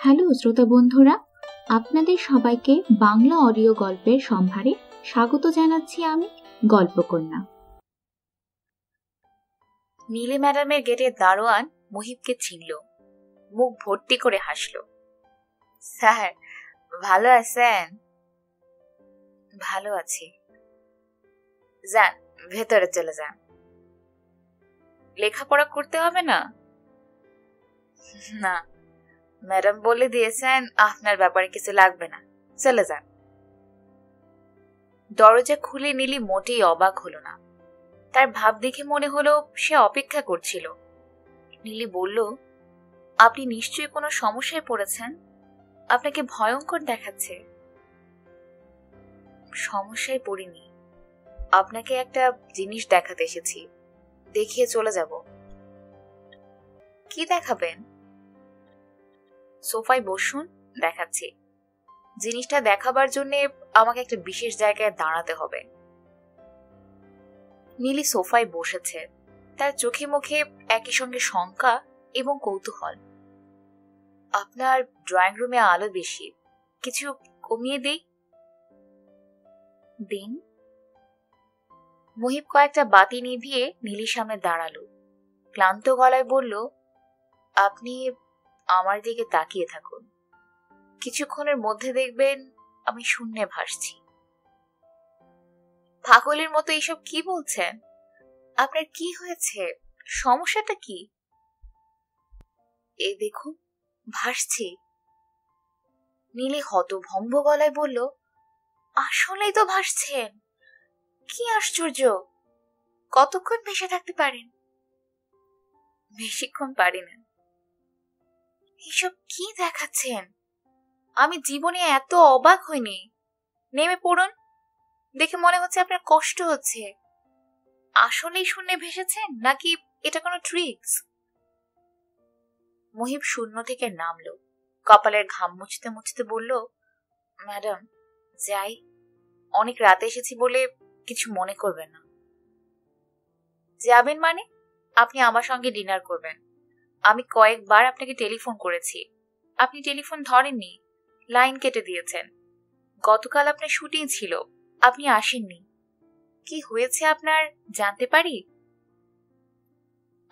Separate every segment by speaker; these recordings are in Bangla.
Speaker 1: হ্যালো শ্রোতা বন্ধুরা, আপনাদের সবাইকে বাংলা অডিও গল্পের সম্ভারে স্বাগত জানাচ্ছি আমি গল্পকন্যা।
Speaker 2: নীলি ম্যাডামের গেটের দারোয়ান মুহিবকে চিনল, মুখ ভর্তি করে হাসল। স্যার, ভালো আছেন? ভালো আছি। যান, ভেতরে চলে যান। লেখাপড়া করতে হবে না? না, ম্যাডাম বলে দিয়েছেন আপনার ব্যাপারে কিছু লাগবে না, চলে যান। দরজা খুলে নীলি মোটেই অবাক হলো না। তার ভাব দেখে মনে হলো সে অপেক্ষা করছিল। নীলি বলল, আপনি নিশ্চয়ই কোনো সমস্যায় পড়েছেন, আপনাকে ভয়ঙ্কর দেখাচ্ছে। সমস্যায় পড়িনি, আপনাকে একটা জিনিস দেখাতে এসেছি, দেখিয়ে চলে যাব। কি দেখাবেন? সোফায় বসুন, দেখাচ্ছি। জিনিসটা দেখাবার জন্য আমাকে একটা বিশেষ জায়গায় দাঁড়াতে হবে। নীলি সোফায় বসেছে, তার চোখে মুখে একই সঙ্গে শঙ্কা এবং কৌতূহল। আপনার ড্রয়িং রুমে আলো বেশি, কিছু কমিয়ে দিই? দিন। মুহিব কয়েকটা বাতি নিভিয়ে নীলির সামনে দাঁড়ালো, ক্লান্ত গলায় বলল, আপনি আমার দিকে তাকিয়ে থাকুন। কিছুক্ষণের মধ্যে দেখবেন আমি শূন্যে ভাসছি। পাগলের মতো এইসব কি বলছেন? আপনার কি হয়েছে? সমস্যাটা কি? এই দেখুন, ভাসছি। নীলি হতভম্ব গলায় বলল, আসলেই তো ভাসছেন। কি আশ্চর্য! কতক্ষণ ভেসে থাকতে পারেন? বেশিক্ষণ পারি না। এসব কি দেখাচ্ছেন? আমি জীবনে এত অবাক হইনি। নেমে পড়ুন, দেখে মনে হচ্ছে আপনার কষ্ট হচ্ছে। আসলেই শূন্যে ভেসেছেন নাকি এটা কোনো ট্রিক্স? মুহিব শূন্য থেকে নামলো, কপালের ঘাম মুছতে মুছতে বলল, ম্যাডাম যাই, অনেক রাতে এসেছি বলে কিছু মনে করবেন না। যাবেন মানে? আপনি আমার সঙ্গে ডিনার করবেন। আমি কয়েকবার আপনাকে টেলিফোন করেছি, আপনি টেলিফোন ধরেননি, লাইন কেটে দিয়েছেন। গতকাল আপনার শুটিং ছিল, আপনি আসেননি। কি হয়েছে আপনার জানতে পারি?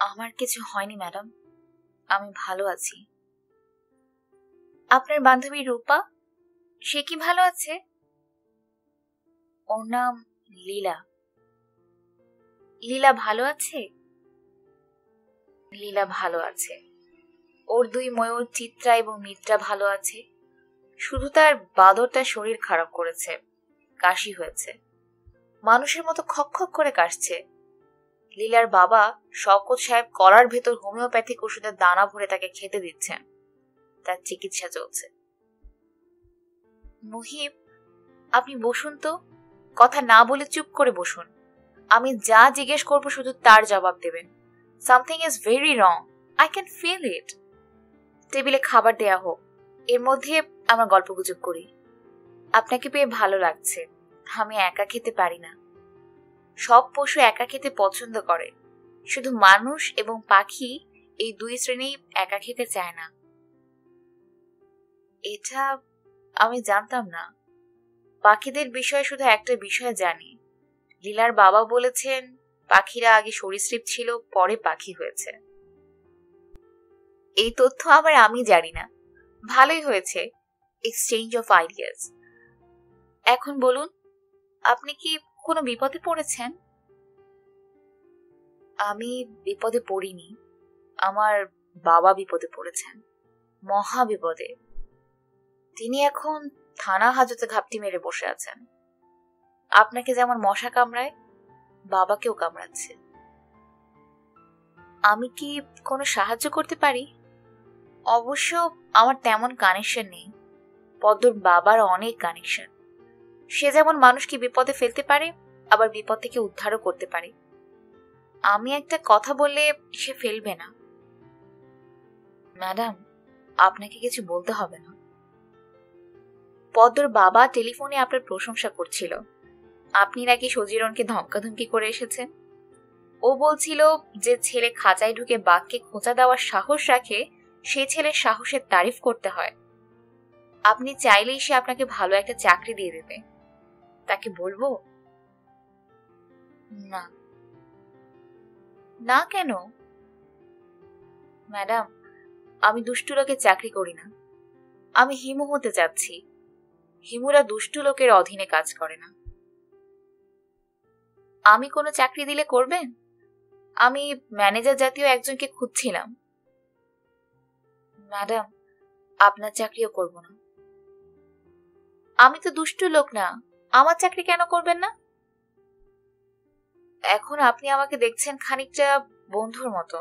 Speaker 2: আমার কিছু হয়নি ম্যাডাম, আমি ভালো আছি। আপনার বান্ধবী রূপা, সে কি ভালো আছে? ওর নাম লীলা। লীলা ভালো আছে? লীলা ভালো আছে। ওর দুই ময়ূর চিত্রা এবং মিত্রা ভালো আছে। শুধু তার বাদরটা শরীর খারাপ করেছে, কাশি হয়েছে, মানুষের মতো খকখক করে কাশছে। লীলার বাবা শওকত সাহেব কলার ভেতর হোমিওপ্যাথিক ওষুধের দানা ভরে তাকে খেতে দিচ্ছেন, তার চিকিৎসা চলছে। মুহিব, আপনি বসুন তো, কথা না বলে চুপ করে বসুন। আমি যা জিজ্ঞেস করবো শুধু তার জবাব দেবেন। Something is very wrong, I can feel it. টেবিলে খাবার দেয়া হোক, এর মধ্যে আমরা গল্পগুজব করি। আপনাকে পেয়ে ভালো লাগছে। আমি একা খেতে পারি না। সব পশু একা খেতে পছন্দ করে, শুধু মানুষ এবং পাখি এই দুই শ্রেণী একা খেতে চায় না। এটা আমি জানতাম না। পাখিদের বিষয়ে শুধু একটা বিষয় জানি, লীলার বাবা বলেছেন পাখিরা আগে সরীসৃপ ছিল, পরে পাখি হয়েছে। এই তথ্য আবার আমি জানি না। ভালোই হয়েছে, এক্সচেঞ্জ অফ আইডিয়াস। এখন বলুন, আপনি কি কোনো বিপদে পড়েছেন? আমি বিপদে পড়িনি, আমার বাবা বিপদে পড়েছেন, মহা বিপদে। তিনি এখন থানা হাজতে ঘাপটি মেরে বসে আছেন। আপনাকে যেমন মশা কামড়ায়, বাবাকেও কামড়াচ্ছে। আমি কি কোনো সাহায্য করতে পারি? অবশ্য আমার তেমন কানেকশন নেই, পদ্মর বাবার অনেক কানেকশন। সে যেমন মানুষকে বিপদে ফেলতে পারে, আবার বিপদ থেকে উদ্ধারও করতে পারে। আমি একটা কথা বললে সে ফেলবে না। ম্যাডাম, আপনাকে কিছু বলতে হবে না। পদ্মর বাবা টেলিফোনে আপনার প্রশংসা করছিল, আপনি নাকি সজিরনকে ধমকাধমকি করে এসেছেন। ও বলছিল যে ছেলে খাঁচায় ঢুকে বাঘকে খোঁচা দেওয়ার সাহস রাখে, সে ছেলের সাহসের তারিফ করতে হয়। আপনি চাইলেই সে আপনাকে ভালো একটা চাকরি দিয়ে দেবে। তাকে বলবো? না। না কেন? ম্যাডাম, আমি দুষ্টু লোকের চাকরি করি না। আমি হিমু হতে চাচ্ছি। হিমুরা দুষ্টু লোকের অধীনে কাজ করে না। আমি কোনো চাকরি দিলে করবেন? আমি ম্যানেজার জাতীয় একজনকে খুঁজছিলাম। ম্যাডাম, আপনার চাকরিও করব না। আমি তো দুষ্টু লোক না, আমার চাকরি কেন করবেন না? এখন আপনি আমাকে দেখছেন খানিকটা বন্ধুর মতো,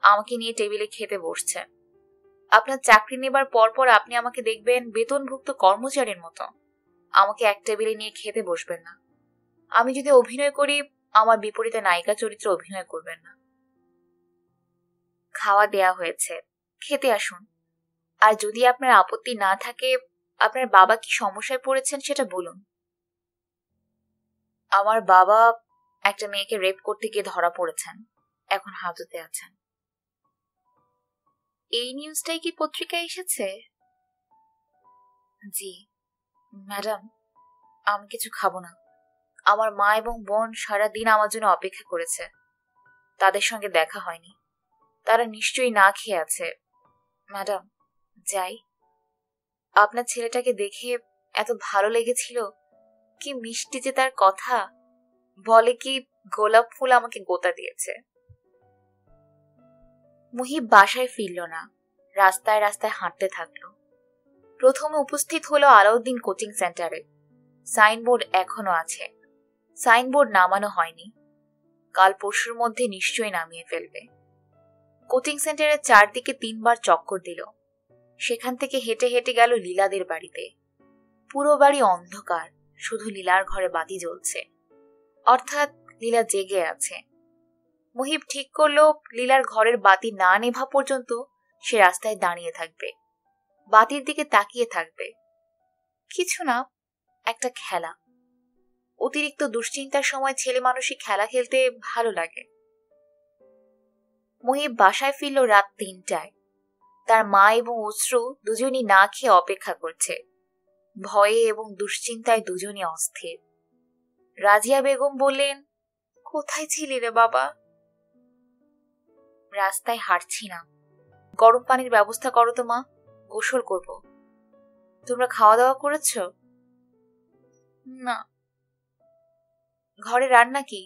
Speaker 2: আমাকে নিয়ে টেবিলে খেতে বসছেন। আপনার চাকরি নেবার পরপর আপনি আমাকে দেখবেন বেতনভুক্ত কর্মচারীর মতো, আমাকে এক টেবিলে নিয়ে খেতে বসবেন না। আমি যদি অভিনয় করি, আমার বিপরীতে নায়িকা চরিত্রে অভিনয় করবেন না। খাওয়া দেয়া হয়েছে, খেতে আসুন। আর যদি আপনার আপত্তি না থাকে, আপনার বাবা কি সমস্যায় পড়েছেন সেটা বলুন। আমার বাবা একটা মেয়েকে রেপ করতে গিয়ে ধরা পড়েছেন, এখন হাজতে আছেন। এই নিউজটাই কি পত্রিকায় এসেছে? জি। ম্যাডাম, আমি কিছু খাবো না। আমার মা এবং বোন সারাদিন আমার জন্য অপেক্ষা করেছে। তাদের সঙ্গে দেখা হয়নি, তারা নিশ্চয়ই না খেয়ে আছে। ম্যাডাম, যাই। আপনার ছেলেটাকে দেখে এত ভালো লেগেছিল, কি মিষ্টি যে তার কথা। বলে কি গোলাপ ফুল আমাকে গোতা দিয়েছে। মুহিব বাসায় ফিরল না, রাস্তায় রাস্তায় হাঁটতে থাকলো। প্রথমে উপস্থিত হলো আলাউদ্দিন কোচিং সেন্টারে। সাইনবোর্ড এখনো আছে, সাইনবোর্ড নামানো হয়নি, কাল পরশুর মধ্যে নিশ্চয়ই নামিয়ে ফেলবে। কোচিং সেন্টারের চারদিকে 3 বার চক্কর দিল। সেখান থেকে হেঁটে হেঁটে গেল লীলাদের বাড়িতে। পুরো বাড়ি অন্ধকার, শুধু লীলার ঘরে বাতি জ্বলছে, অর্থাৎ লীলা জেগে আছে। মুহিব ঠিক করলো লীলার ঘরের বাতি না নেভা পর্যন্ত সে রাস্তায় দাঁড়িয়ে থাকবে, বাতির দিকে তাকিয়ে থাকবে। কিছু না, একটা খেলা। অতিরিক্ত দুশ্চিন্তার সময় ছেলে মানুষই খেলা খেলতে ভালো লাগে। মুহিব বাসায় ফিরল রাত 3টায়। তার মা এবং অশ্রু দুজনই না খেয়ে অপেক্ষা করছে। ভয়ে এবং দুশ্চিন্তায় দুজনই অস্থির। রাজিয়া বেগম বললেন, কোথায় ছিলি রে বাবা? রাস্তায় হাঁটছি না। গরম পানির ব্যবস্থা করো তো মা, গোসল করব। তোমরা খাওয়া দাওয়া করেছ? না। ঘরে রান্না কি?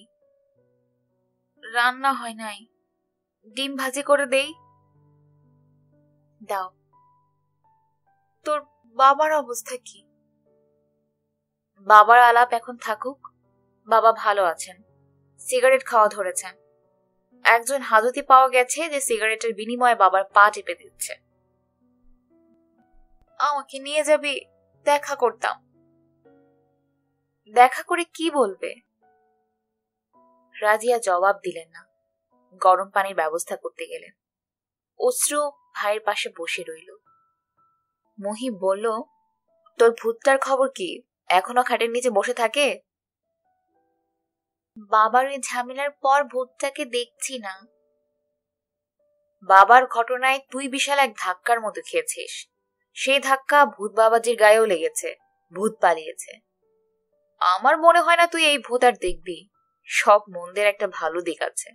Speaker 2: রান্না হয় নাই, ডিম ভাজি করে দেই? দাও। তোর বাবার অবস্থা কি? বাবার আলাপ এখন থাকুক, বাবা ভালো আছেন। সিগারেট খাওয়া ধরেছেন। একজন হাজতি পাওয়া গেছে যে সিগারেটের বিনিময়ে বাবার পা টিপে দিচ্ছে। আমাকে নিয়ে যাবি? দেখা করতাম। দেখা করে কি বলবে? রাজিয়া জবাব দিলেন না, গরম পানির ব্যবস্থা করতে গেলেন। অশ্রু ভাইয়ের পাশে বসে রইল। মহিব বলল, তোর ভূতটার খবর কি? এখনো খাটের নিচে বসে থাকে? বাবার ওই ঝামেলার পর ভূতটাকে দেখছি না। বাবার ঘটনায় তুই বিশাল এক ধাক্কার মতো খেয়েছিস। সেই ধাক্কা ভূত বাবাজির গায়েও লেগেছে, ভূত পালিয়েছে। আমার মনে হয় না তুই এই ভূত আর দেখবি। সব মন্দের একটা ভালো দিক আছে।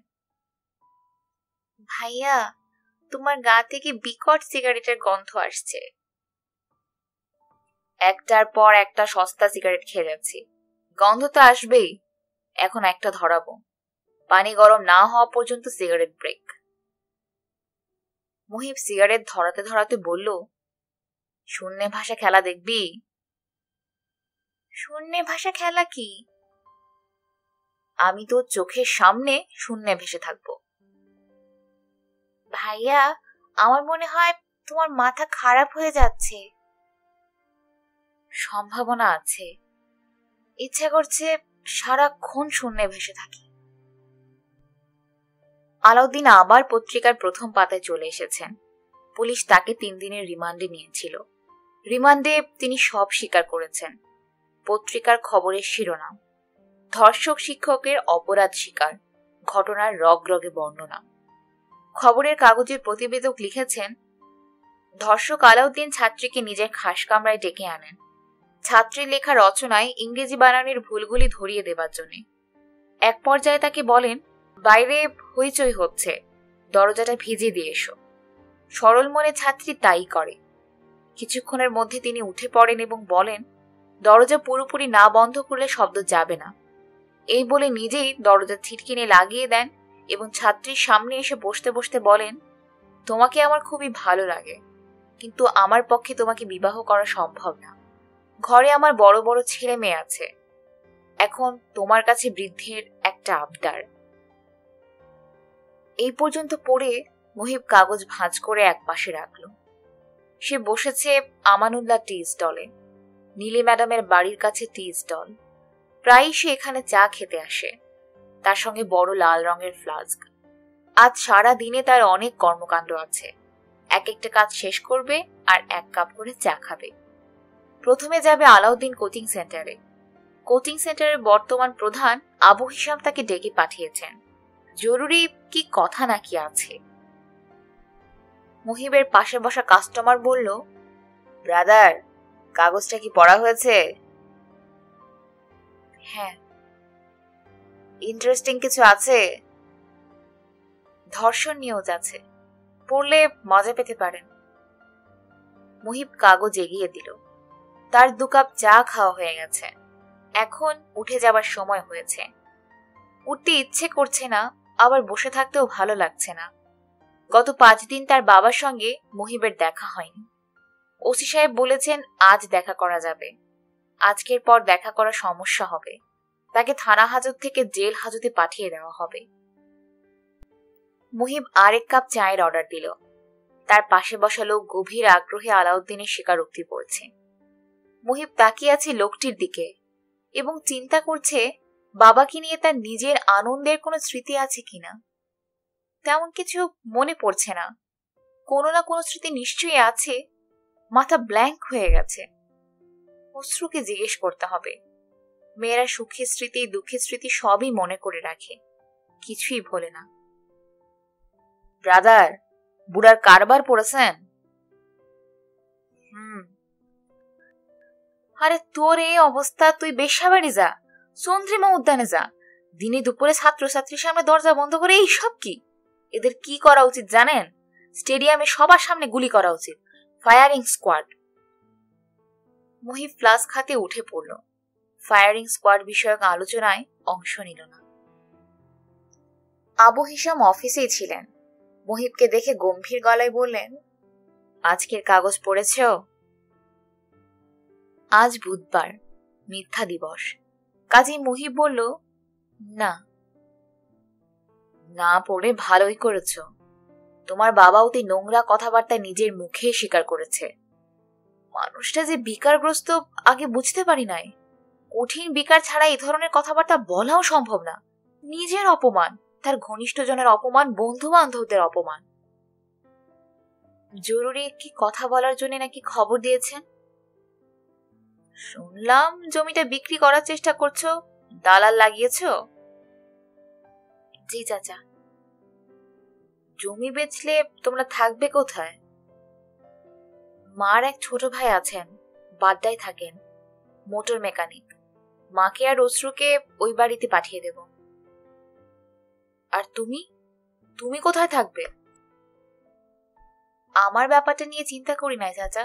Speaker 2: ভাইয়া, তোমার গা থেকে বিকট সিগারেটের গন্ধ আসছে। একটার পর একটা সস্তা সিগারেট খেয়ে যাচ্ছি, গন্ধ তো আসবেই। এখন একটা ধরাবো, পানি গরম না হওয়া পর্যন্ত সিগারেট ব্রেক। মুহিব সিগারেট ধরাতে ধরাতে বলল, শূন্যে ভাষা খেলা দেখবি? শূন্যে ভাষা খেলা কি? আমি তো চোখের সামনে শূন্যে ভেসে থাকবো। ভাইয়া, আমার মনে হয় তোমার মাথা খারাপ হয়ে যাচ্ছে। সম্ভাবনা আছে। ইচ্ছে করছে সারাক্ষণ শূন্যে ভেসে থাকি। আলাউদ্দিন আবার পত্রিকার প্রথম পাতায় চলে এসেছেন। পুলিশ তাকে 3 দিনের রিমান্ডে নিয়েছিল। রিমান্ডে তিনি সব স্বীকার করেছেন। পত্রিকার খবরের শিরোনাম, ধর্ষক শিক্ষকের অপরাধ স্বীকার, ঘটনার রগরগে বর্ণনা। খবরের কাগজের প্রতিবেদক লিখেছেন, ধর্ষক আলাউদ্দিন ছাত্রীকে নিজের খাস কামরায় ডেকে আনেন ছাত্রীর লেখা রচনায় ইংরেজি বানানের ভুলগুলি ধরিয়ে দেবার জন্য। এক পর্যায়ে তাকে বলেন, বাইরে হইচই হচ্ছে, দরজাটা ভিজিয়ে দিয়ে এসো। সরল মনে ছাত্রী তাই করে। কিছুক্ষণের মধ্যে তিনি উঠে পড়েন এবং বলেন, দরজা পুরোপুরি না বন্ধ করলে শব্দ যাবে না। এই বলে নিজেই দরজা ছিটকিনে লাগিয়ে দেন এবং ছাত্রীর সামনে এসে বসতে বসতে বলেন, তোমাকে আমার খুবই ভালো লাগে, কিন্তু আমার পক্ষে তোমাকে বিবাহ করা সম্ভব না। ঘরে আমার বড় বড় ছেলে মেয়ে আছে। এখন তোমার কাছে বৃদ্ধের একটা আবদার। এই পর্যন্ত পড়ে মুহিব কাগজ ভাঁজ করে এক পাশে রাখল। সে বসেছে আমানুল্লাহ টি স্টলে। নীলি ম্যাডামের বাড়ির কাছে টি স্টল। প্রায়ই সে এখানে চা খেতে আসে, তার সঙ্গে বড় লাল রঙের ফ্লাস্ক। আজ সারা দিনে তার অনেক কর্মকাণ্ড আছে। এক একটা কাজ শেষ করবে আর এক কাপ করে চা খাবে। প্রথমে যাবে আলাউদ্দিন কোচিং সেন্টারে। কোচিং সেন্টারের বর্তমান প্রধান আবু হিসাম তাকে ডেকে পাঠিয়েছেন। জরুরি কি কথা নাকি আছে। মুহিবের পাশে বসা কাস্টমার বলল, ব্রাদার, কাগজটা কি পড়া হয়েছে? হ্যাঁ। ইন্টারেস্টিং কিছু আছে? ধর্ষণ নিউজ আছে, পড়লে মজা পেতে পারেন। মুহিব কাগজ এগিয়ে দিল। তার 2 কাপ চা খাওয়া হয়ে গেছে। এখন উঠে যাবার সময় হয়েছে। উঠতে ইচ্ছে করছে না, আবার বসে থাকতেও ভালো লাগছে না। গত 5 দিন তার বাবার সঙ্গে মুহিবের দেখা হয়নি। ওসি সাহেব বলেছেন আজ দেখা করা যাবে। আজকের পর দেখা করা সমস্যা হবে। তাকে থানা হাজত থেকে জেল হাজতে পাঠিয়ে দেওয়া হবে। মুহিব আরেক কাপ চায়ের অর্ডার দিল। তার পাশে বসা লোক গভীর আগ্রহে আলাউদ্দিনের স্বীকারোক্তি পড়ছে। মুহিব তাকিয়ে আছে লোকটির দিকে এবং চিন্তা করছে বাবাকে নিয়ে তার নিজের আনন্দের কোনো স্মৃতি আছে কিনা। তেমন কিছু মনে পড়ছে না। কোনো না কোনো স্মৃতি নিশ্চয়ই আছে। মাথা ব্ল্যাঙ্ক হয়ে গেছে। অশ্রুকে জিজ্ঞেস করতে হবে। মেয়েরা সুখের স্মৃতি দুঃখের স্মৃতি সবই মনে করে রাখে, কিছুই ভোলে না। ব্রাদার, বুড়ার কারবার পড়েছেন? আরে তোর এই অবস্থা, তুই বেশ্যাবাড়ি যা, চন্দ্রিমা উদ্যানে যা। দিনে দুপুরে ছাত্রছাত্রীর সামনে দরজা বন্ধ করে এই সব কি? এদের কি করা উচিত জানেন? স্টেডিয়ামে সবার সামনে গুলি করা উচিত। Firing squad. মুহিব ফ্লাস্ক হাতে উঠে পড়ল। ফায়ারিং স্কোয়াড বিষয়ক আলোচনায় অংশ নিল না। আবু হিসাম অফিসেই ছিলেন। মুহিবকে দেখে গম্ভীর গলায় বললেন, আজকের কাগজ পড়েছ? আজ বুধবার, মিথ্যা দিবস। কাজী মুহিব বলল, না। না পড়ে ভালোই করেছ। তোমার বাবা অতি নোংরা কথাবার্তায় নিজের মুখে স্বীকার করেছে। মানুষটা যে বিকারগ্রস্ত আগে বুঝতে পারি নাই। কঠিন বিকার ছাড়া এই ধরনের কথাবার্তা বলাও সম্ভব না। নিজের অপমান, তার ঘনিষ্ঠজনের অপমান, বন্ধু বান্ধবদের অপমান। জরুরি কি কথা বলার জন্য নাকি খবর দিয়েছেন? শুনলাম জমিটা বিক্রি করার চেষ্টা করছো, দালাল লাগিয়েছ? জি চাচা। জমি বেচলে তোমরা থাকবে কোথায়? মার এক ছোট ভাই আছেন, বাড্ডায় থাকেন, মোটর মেকানিক। মাকে আর অশ্রুকে ওই বাড়িতে পাঠিয়ে দেব। আর তুমি, তুমি কোথায় থাকবে? আমার ব্যাপারটা নিয়ে চিন্তা করি নাই চাচা।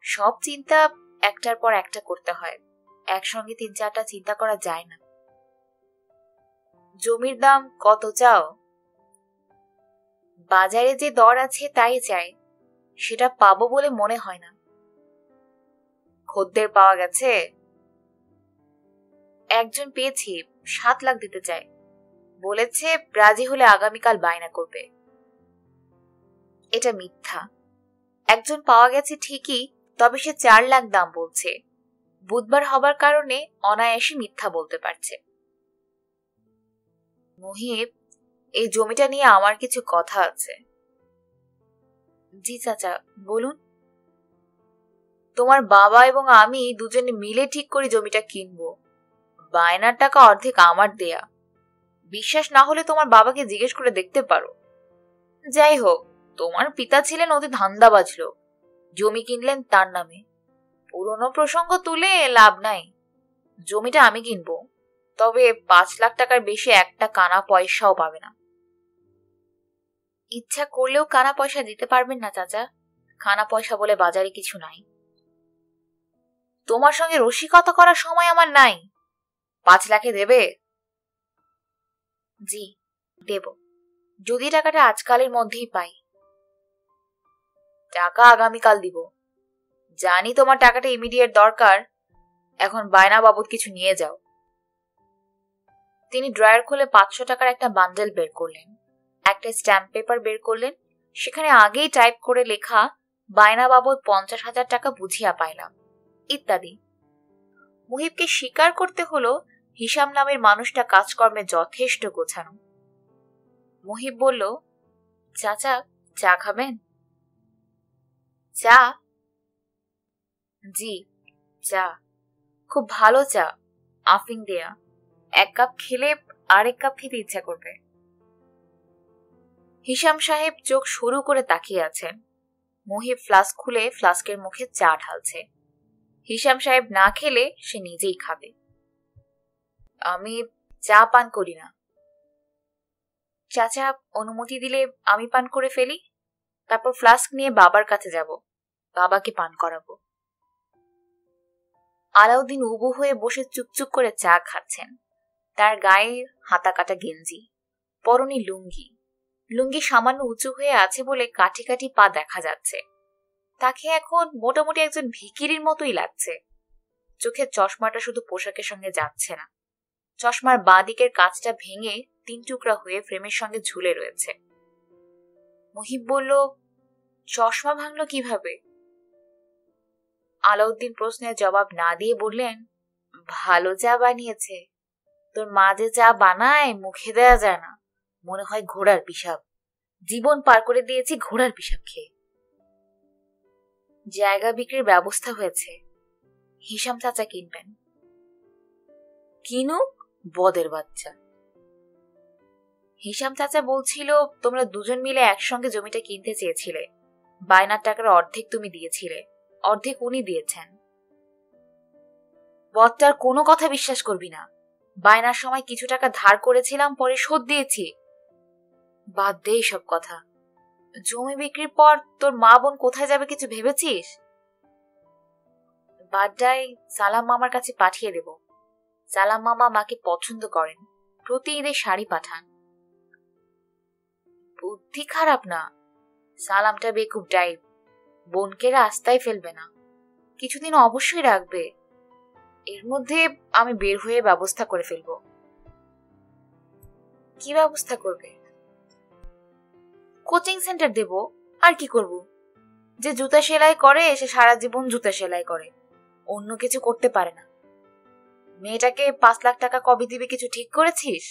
Speaker 2: সব চিন্তা একটার পর একটা করতে হয়, একসঙ্গে 3-4টা চিন্তা করা যায় না। জমির দাম কত চাও? বাজারে যে দর আছে তাই চাই, সেটা পাবো বলে মনে হয় না। খদ্দের পাওয়া গেছে? একজন পেয়েছি, 7 লাখ দিতে চাই। বলেছে রাজি হলে আগামীকাল বায়না করবে। এটা মিথ্যা। একজন পাওয়া গেছে ঠিকই, তবে সে 4 লাখ দাম বলছে। বুধবার হবার কারণে অনায়াসে মিথ্যা বলতে পারছে। মুহিব, এই জমিটা নিয়ে আমার কিছু কথা আছে। জি চাচা, বলুন। তোমার বাবা এবং আমি দুজনে মিলে ঠিক করি জমিটা কিনবো। বায়নার টাকা অর্ধেক আমার দেয়া। বিশ্বাস না হলে তোমার বাবাকে জিজ্ঞেস করে দেখতে পারো। যাই হোক, তোমার পিতা ছিলেন অতি ধান্দাবাজ লোক, জমি কিনলেন তার নামে। পুরনো প্রসঙ্গ তুলে লাভ নাই, জমিটা আমি কিনবো, তবে 5 লাখ টাকার বেশি একটা কানা পয়সাও পাবে না। ইচ্ছা করলেও কানা পয়সা দিতে পারবেন না চাচা, কানা পয়সা বলে বাজারে কিছু নাই। তোমার সঙ্গে রসিকতা করার সময় আমার নাই। 5 লাখে দেবে? জি দেব, যদি টাকাটা আজকালের মধ্যেই পাই। টাকা আগামীকাল দিব, জানি তোমার টাকাটা ইমিডিয়েট দরকার, এখন বায়না বাবদ কিছু নিয়ে যাও। তিনি ড্রয়ার খুলে 500 টাকার একটা বান্ডেল বের করলেন, একটা স্ট্যাম্প পেপার বের করলেন, সেখানে আগেই টাইপ করে লেখা বায়না বাবদ 50,000 টাকা বুঝিয়া পাইলাম ইত্যাদি। মুহিবকে স্বীকার করতে হলো হিসাম নামের মানুষটা কাজকর্মে যথেষ্ট গোছানো। মুহিব বলল, চাচা চা খাবেন? চা? জি চা, খুব ভালো চা, আফিং দেয়া। 1 কাপ খেলে আরেক কাপ খেতে ইচ্ছা করবে। হিসাম সাহেব চোখ শুরু করে তাকিয়ে আছেন। মুহিব ফ্লাস্ক খুলে ফ্লাস্কের মুখে চা ঢালছে। হিসাম সাহেব না খেলে সে নিজেই খাবে। আমি চা পান করি না। চাচা অনুমতি দিলে আমি পান করে ফেলি, তারপর ফ্লাস্ক নিয়ে বাবার কাছে যাব, বাবাকে পান করাবো। আলাউদ্দিন উবু হয়ে বসে চুপচুপ করে চা খাচ্ছেন। তার গায়ে হাতা কাটা গেঞ্জি, পরনে লুঙ্গি, লুঙ্গি সামান্য উঁচু হয়ে আছে বলে কাঠি কাঠি পা দেখা যাচ্ছে। তাকে এখন মোটামুটি একজন ভিখিরির মতোই লাগছে। চোখের চশমাটা শুধু পোশাকের সঙ্গে যাচ্ছে না, চশমার বাঁ দিকের কাঁচটা ভেঙে 3 টুকরা হয়ে ফ্রেমের সঙ্গে ঝুলে রয়েছে। মুহিব বলল, চশমা ভাঙলো কিভাবে? আলাউদ্দিন প্রশ্নের জবাব না দিয়ে বললেন, ভালো চা বানিয়েছে। তোর মা যে চা বানায় মুখে দেয়া যায় না, মনে হয় ঘোড়ার পিসাব। জীবন পার করে দিয়েছি ঘোড়ার পিসাব খেয়ে। জায়গা বিক্রির ব্যবস্থা হয়েছে, হিসাম চাচা কিনবেন। কিনুক বদের বাচ্চা। হিসাম চাচা বলছিল তোমরা দুজন মিলে একসঙ্গে জমিটা কিনতে চেয়েছিলে, বায়নার টাকার অর্ধেক তুমি দিয়েছিলে, অর্ধেক উনি দিয়েছেন। বদটার কোনো কথা বিশ্বাস করবি না। বায়নার সময় কিছু টাকা ধার করেছিলাম, পরে শোধ দিয়েছি। বাদ দে সব কথা। জমি বিক্রির পর তোর মা বোন কোথায় যাবে কিছু ভেবেছিস? বাড্ডায় সালাম মামার কাছে পাঠিয়ে দেব। সালাম মামা মাকে পছন্দ করেন, প্রতি ঈদে শাড়ি পাঠান। বুদ্ধি খারাপ না, সালামটা বেকুব টাইপ, বোনকে রাস্তায় ফেলবে না, কিছুদিন অবশ্যই রাখবে। এর মধ্যে আমি বের হয়ে ব্যবস্থা করে ফেলব। কি ব্যবস্থা করবে? কোচিং সেন্টার দেব, আর কি করব? যে জুতা সেলাই করে সে সারা জীবন জুতা সেলাই করে, অন্য কিছু করতে পারে না। মেয়েটাকে 5 লাখ টাকা কবে দিবে কিছু ঠিক করেছিস?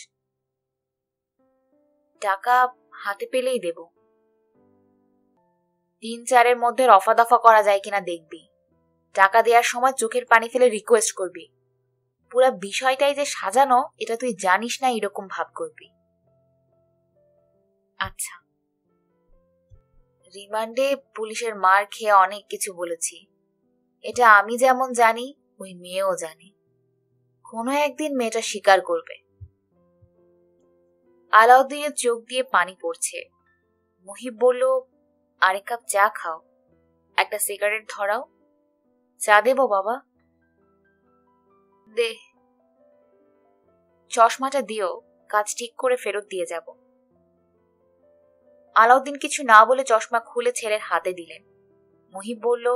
Speaker 2: টাকা হাতে পেলেই দেব। 3-4-এর মধ্যে রফা দফা করা যায় কিনা দেখবি। টাকা দেওয়ার সময় চোখের পানি ফেলে রিকোয়েস্ট করবি, পুরা বিষয়টাই যে সাজানো এটা তুই জানিস না এরকম ভাব করবি। আচ্ছা। রিমান্ডে পুলিশের মার খেয়ে অনেক কিছু বলেছি, এটা আমি যেমন জানি ওই মেয়েও জানে। কোনো একদিন মেয়েটা স্বীকার করবে। আলাউদ্দিনের চোখ দিয়ে পানি পড়ছে। মুহিব বলল, আরেক কাপ চা খাও, একটা সিগারেট ধরাও। চা দেব বাবা? দে। চশমাটা দিও, কাজ ঠিক করে ফেরত দিয়ে যাব। আলাউদ্দিন কিছু না বলে চশমা খুলে ছেলের হাতে দিলেন। মুহিব বলল,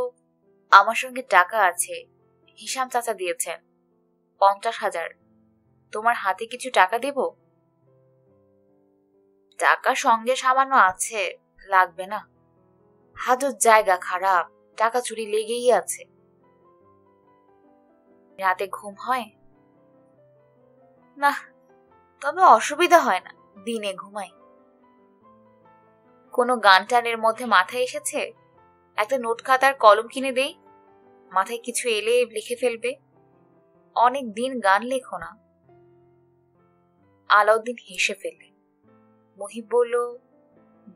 Speaker 2: আমার সঙ্গে টাকা আছে, হিসাম চাচা দিয়েছেন 50,000। তোমার হাতে কিছু টাকা দেব? টাকা সঙ্গে সামান্য আছে, লাগবে না। হাজত জায়গা খারাপ, টাকা চুরি লেগেই আছে। রাতে ঘুম হয় না, তবে অসুবিধা হয় না, দিনে ঘুমাই। কোনো গান টানের মধ্যে মাথায় এসেছে? একটা নোট খাতার কলম কিনে দেই, মাথায় কিছু এলে লিখে ফেলবে। অনেক দিন গান লেখো না। আলাউদ্দিন হেসে ফেললেন। মুহিব বলল,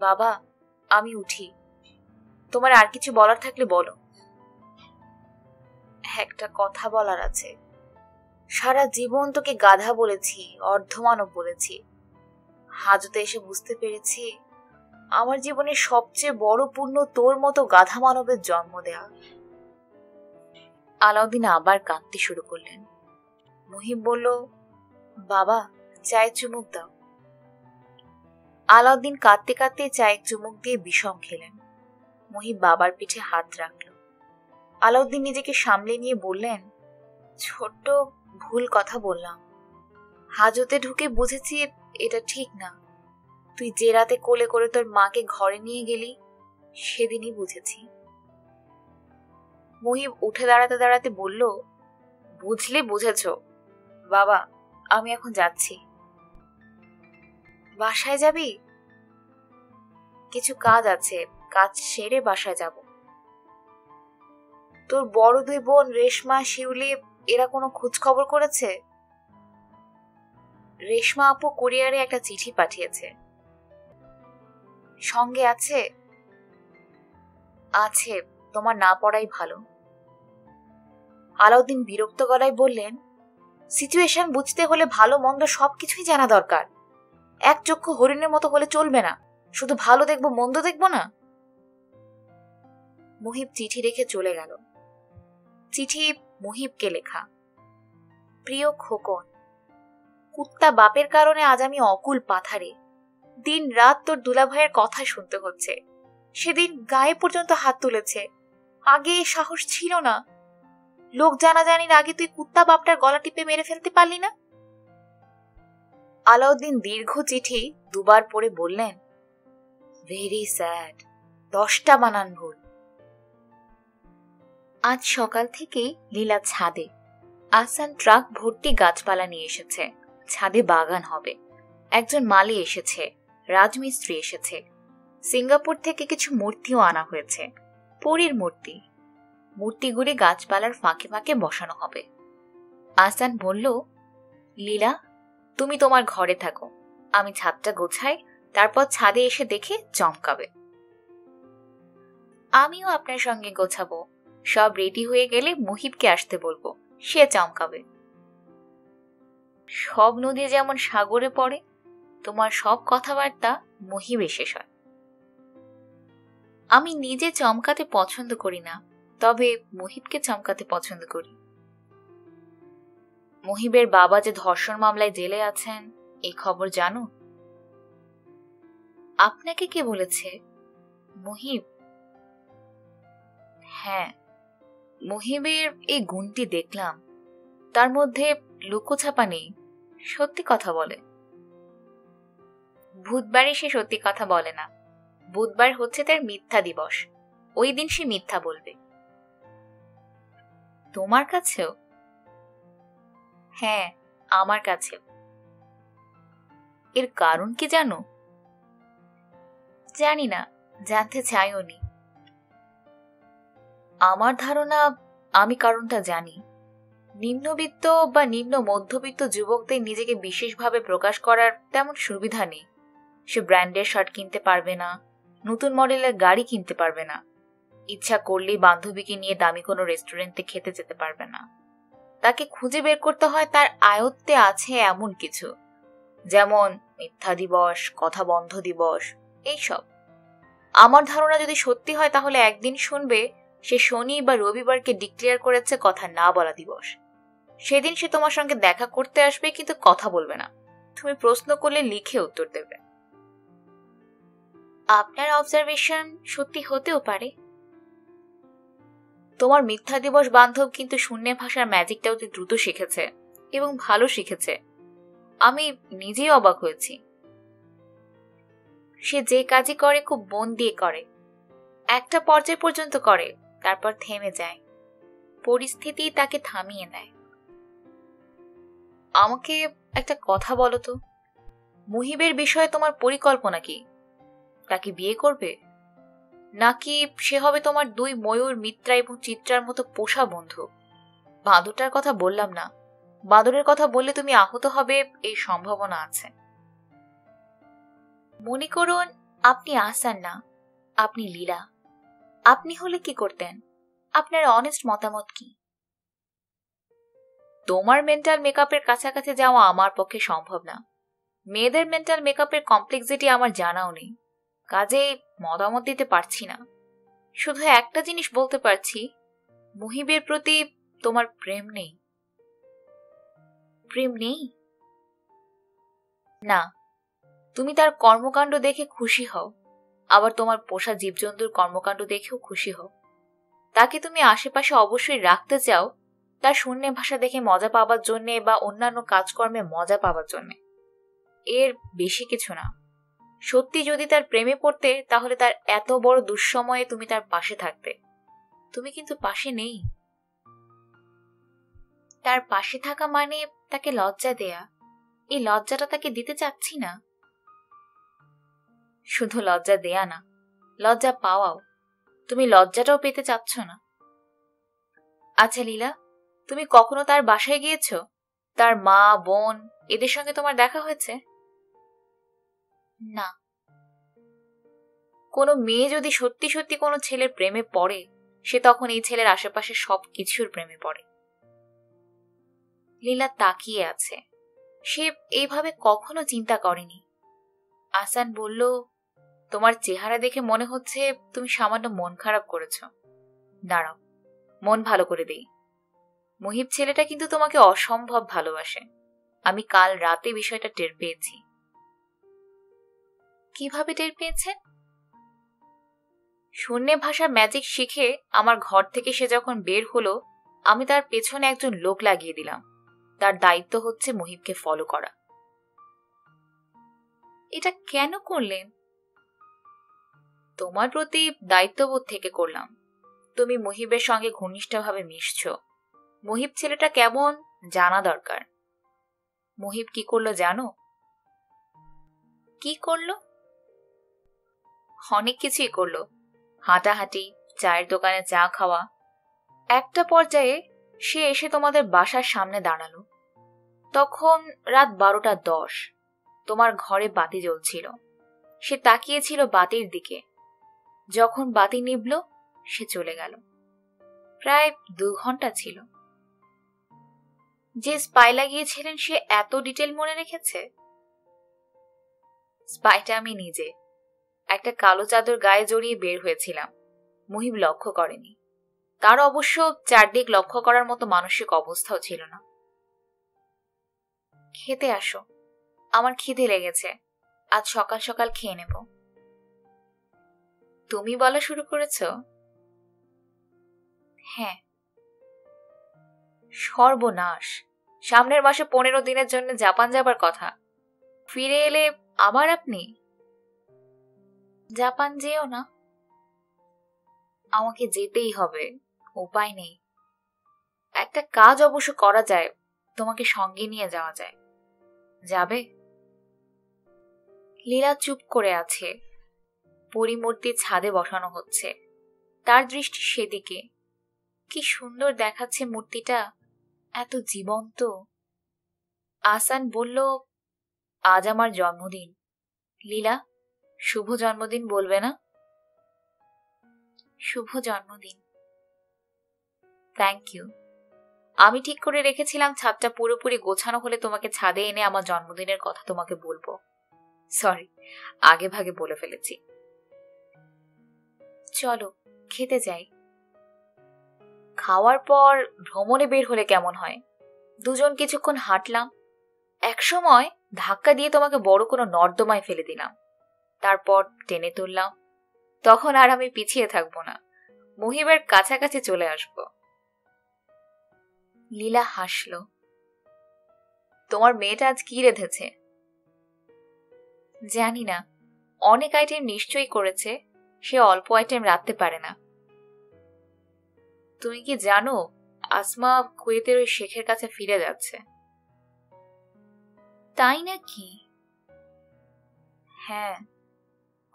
Speaker 2: বাবা আমি উঠি। তোমার আর কিছু বলার থাকলে বলো। একটা কথা বলার আছে। সারা জীবন তোকে গাধা বলেছি, অর্ধমানব বলেছি। হাজতে এসে বুঝতে পেরেছি আমার জীবনের সবচেয়ে বড় পুণ্য তোর মতো গাধা মানবের জন্ম দেয়া। আলাউদ্দিন আবার কাঁদতে শুরু করলেন। মুহিব বলল, বাবা, চায়ে চুমুক দাও। আলাউদ্দিন কাঁদতে কাঁদতে চায়ে চুমুক দিয়ে বিষম খেলেন। মুহিব বাবার পিঠে হাত রাখল। আলাউদ্দিন নিজেকে সামলে নিয়ে বললেন, ছোট্ট ভুল কথা বললাম। হাজতে ঢুকে বুঝেছি এটা ঠিক না। তুই যে রাতে কোলে করে তোর মাকে ঘরে নিয়ে গেলি, সেদিনই বুঝেছি। মুহিব উঠে দাঁড়াতে দাঁড়াতে বলল, বুঝলে বুঝেছ। বাবা, আমি এখন যাচ্ছি। বাসায় যাবি? কিছু কাজ আছে, কাজ সেরে বাসায় যাব। তোর বড় দুই বোন রেশমা, শিউলি এরা কোনো খোঁজ খবর করেছে? রেশমা আপু কুরিয়ারে একটা চিঠি পাঠিয়েছে। সঙ্গে আছে? আছে, তোমার না পড়াই ভালো। আলাউদ্দিন বিরক্ত গলায় বললেন, সিচুয়েশন বুঝতে হলে ভালো মন্দ সবকিছুই জানা দরকার। এক চক্ষু হরিণের মতো হলে চলবে না। শুধু ভালো দেখবো, মন্দ দেখবো না। মুহিব চিঠি রেখে চলে গেল। চিঠি মুহিবকে লেখা। প্রিয় খোকন, কুত্তা বাপের কারণে আজ আমি অকুল পাথারে। দিন রাত তোর দুলাভাইয়ের কথা শুনতে হচ্ছে। সেদিন গায়ে পর্যন্ত হাত তুলেছে। আগে এ সাহস ছিল না। লোক জানাজানির আগে তুই কুত্তা বাপটার গলা টিপে মেরে ফেলতে পারলি না? আলাউদ্দিন দীর্ঘ চিঠি দুবার পড়ে বললেন, ভেরি স্যাড, 10টা বানান ভুল। আজ সকাল থেকেই লীলা ছাদে। আহসান ট্রাক ভর্তি গাছপালা নিয়ে এসেছে। ছাদে বাগান হবে। একজন মালি এসেছে, রাজমিস্ত্রি এসেছে। সিঙ্গাপুর থেকে কিছু মূর্তিও আনা হয়েছে, পরীর মূর্তি। মূর্তিগুলি গাছপালার ফাঁকে ফাঁকে বসানো হবে। আহসান বলল, লীলা, তুমি তোমার ঘরে থাকো, আমি ছাদটা গোছাই, তারপর ছাদে এসে দেখে চমকাবে। আমিও আপনার সঙ্গে গোছাবো। সব রেডি হয়ে গেলে মুহিবকে আসতে বলবো, সে চমকাবে। সব নদী যেমন সাগরে পড়ে, তোমার সব কথাবার্তা মুহিবে শেষ হয়। আমি নিজে চমকাতে পছন্দ করি না, তবে মুহিবকে চমকাতে পছন্দ করি। মুহিবের বাবা যে ধর্ষণ মামলায় জেলে আছেন, এই খবর জানো? আপনাকে কে বলেছে? মুহিব। হ্যাঁ, মুহিবের এই গুণটি দেখলাম। তার মধ্যে লুকোছাপা নেই, সত্যি কথা বলে। বুধবারে সে সত্যি কথা বলে না। বুধবার হচ্ছে তার মিথ্যা দিবস। ওই দিন সে মিথ্যা বলবে। তোমার কাছেও? হ্যাঁ, আমার কাছেও। এর কারণ কি জানো? জানি না, জানতে চাইও নি। আমার ধারণা আমি কারণটা জানি। নিম্নবিত্ত বা নিম্ন মধ্যবিত্ত যুবকদের নিজেকে বিশেষভাবে প্রকাশ করার তেমন সুবিধা নেই। সে ব্র্যান্ডের শার্ট কিনতে পারবে না, নতুন মডেলের গাড়ি কিনতে পারবে না, ইচ্ছা করলেই বান্ধবীকে নিয়ে দামি কোনো রেস্টুরেন্টে খেতে যেতে পারবে না। তাকে খুঁজে বের করতে হয় তার আয়ত্তে আছে এমন কিছু, যেমন মিথ্যা দিবস, কথা বন্ধ দিবস, এইসব। আমার ধারণা যদি সত্যি হয় তাহলে একদিন শুনবে সে শনি বা রবিবারকে ডিক্লেয়ার করেছে কথা না বলা দিবস। সেদিন সে তোমার সঙ্গে দেখা করতে আসবে, কিন্তু কথা বলবে না। তুমি প্রশ্ন করলে লিখে উত্তর দেবে। আপনার অবজারভেশন সত্যি হতেও পারে। তোমার মিথ্যা দিবস বান্ধব কিন্তু শূন্য ভাষার ম্যাজিকটা অতি দ্রুত শিখেছে এবং ভালো শিখেছে। আমি নিজেই অবাক হয়েছি। সে যে কাজই করে খুব মন দিয়ে করে। একটা পর্যায় পর্যন্ত করে, তারপর থেমে যায়। পরিস্থিতি তাকে থামিয়ে দেয়। আমাকে একটা কথা বলো তো, মুহিবের বিষয়ে তোমার পরিকল্পনা কি? তাকে বিয়ে করবে, নাকি সে হবে তোমার দুই ময়ূর, মিত্রা এবং চিত্রার মতো পোষা বন্ধু? বাঁদরটার কথা বললাম না। বাঁদরের কথা বললে তুমি আহত হবে, এই সম্ভাবনা আছে। মনে করুন আপনি আহসান না, আপনি লীলা, আপনি হলে কি করতেন? আপনার অনেস্ট মতামত কি? তোমার মেন্টাল মেকআপের কাছাকাছি যাওয়া আমার পক্ষে সম্ভব না। মেয়েদের মেন্টাল মেকআপের কমপ্লেক্সিটি আমার জানাও নেই, কাজেই মতামত দিতে পারছি না। শুধু একটা জিনিস বলতে পারছি, মুহিবের প্রতি তোমার প্রেম নেই। প্রেম নেই? না, তুমি তার কর্মকাণ্ড দেখে খুশি হও, আবার তোমার পোষা জীবজন্তুর কর্মকাণ্ড দেখেও খুশি হও। তাকে তুমি আশেপাশে অবশ্যই রাখতে চাও, তার শূন্য ভাষা দেখে মজা পাবার জন্যে বা অন্যান্য কাজকর্মে মজা পাবার জন্যে। এর বেশি কিছু না। সত্যি যদি তার প্রেমে পড়তে, তাহলে তার এত বড় দুঃসময়ে তুমি তার পাশে থাকতে। তুমি কিন্তু পাশে নেই। তার পাশে থাকা মানে তাকে লজ্জা দেয়া। এই লজ্জাটা তাকে দিতে চাচ্ছি না। শুধু লজ্জা দেয়া না, লজ্জা পাওয়াও। তুমি লজ্জাটাও পেতে চাচ্ছ না। আচ্ছা লীলা, তুমি কখনো তার বাসায় গিয়েছ? তার মা, বোন এদের সঙ্গে তোমার দেখা হয়েছে? না। কোনো মেয়ে যদি সত্যি সত্যি কোনো ছেলের প্রেমে পড়ে, সে তখন এই ছেলের আশেপাশে সব কিছুর প্রেমে পড়ে। লীলা তাকিয়ে আছে। সে এইভাবে কখনো চিন্তা করেনি। আসান বলল, তোমার চেহারা দেখে মনে হচ্ছে তুমি সামান্য মন খারাপ করেছ। দাঁড়াও, মন ভালো করে দেই। মুহিব ছেলেটা কিন্তু তোমাকে অসম্ভব ভালোবাসে। আমি কাল রাতে বিষয়টা টের পেয়েছি। কিভাবে টের পেয়েছেন? শূন্য ভাষার ম্যাজিক শিখে আমার ঘর থেকে সে যখন বের হলো, আমি তার পেছনে একজন লোক লাগিয়ে দিলাম। তার দায়িত্ব হচ্ছে মুহিবকে ফলো করা। এটা কেন করলেন? তোমার প্রতি দায়িত্ববোধ থেকে করলাম। তুমি মুহিবের সঙ্গে ঘনিষ্ঠভাবে মিশছ। মুহিব ছেলেটা কেমন জানা দরকার। মুহিব কি করলো জানো? কি করলো? অনেক কিছুই করলো। হাঁটাহাঁটি, চায়ের দোকানে চা খাওয়া। একটা পর্যায়ে সে এসে তোমাদের বাসার সামনে দাঁড়ালো। তখন রাত 12:10। তোমার ঘরে বাতি জ্বলছিল। সে তাকিয়েছিল বাতির দিকে। যখন বাতি নিভল, সে চলে গেল। প্রায় 2 ঘন্টা ছিল। যে স্পাই লাগিয়েছিলেন সে এত ডিটেল মনে রেখেছে? স্পাইটা আমি নিজে। একটা কালো চাদর গায়ে জড়িয়ে বের হয়েছিলাম। মুহিব লক্ষ্য করেনি। তার অবশ্য চারদিক লক্ষ্য করার মতো মানসিক অবস্থাও ছিল না। খেতে আসো, আমার খিদে লেগেছে। আজ সকাল সকাল খেয়ে নেব। তুমি বলা শুরু করেছ? হ্যাঁ। সর্বনাশ, সামনের মাসে 15 দিনের জন্য জাপান যাবার কথা। ফিরে এলে আবার আপনি? জাপান যেও না। আমাকে যেতেই হবে, উপায় নেই। একটা কাজ অবশ্য করা যায়, তোমাকে সঙ্গে নিয়ে যাওয়া যায়। যাবে? লীলা চুপ করে আছে। পরিমূর্তি ছাদে বসানো হচ্ছে। তার দৃষ্টি সেদিকে। কি সুন্দর দেখাচ্ছে মূর্তিটা, এত জীবন্ত। আসান বলল, আজ আমার জন্মদিন। লীলা, শুভ জন্মদিন বলবে না? শুভ জন্মদিন। Thank you. আমি ঠিক করে রেখেছিলাম ছাদটা পুরোপুরি গোছানো হলে তোমাকে ছাদে এনে আমার জন্মদিনের কথা তোমাকে বলবো। সরি, আগে ভাগে বলে ফেলেছি। চলো খেতে যাই। খাওয়ার পর ভ্রমণে বের হলে কেমন হয়? দুজন কিছুক্ষণ হাঁটলাম। একসময় ধাক্কা দিয়ে তোমাকে বড় কোনো নর্দমায় ফেলে দিলাম। তারপর টেনে তুললাম। তখন আর আমি পিছিয়ে থাকবো না, মুহিবের কাছাকাছি চলে আসব। লীলা হাসল। তোমার মেয়েটা আজ কি রেঁধেছে? জানি না, অনেক আইটেম নিশ্চয়ই করেছে। সে অল্প আইটেম রাখতে পারে না। তুমি কি জানো আসমা কুয়েতের ওই শেখের কাছে ফিরে যাচ্ছে? তাই নাকি? হ্যাঁ,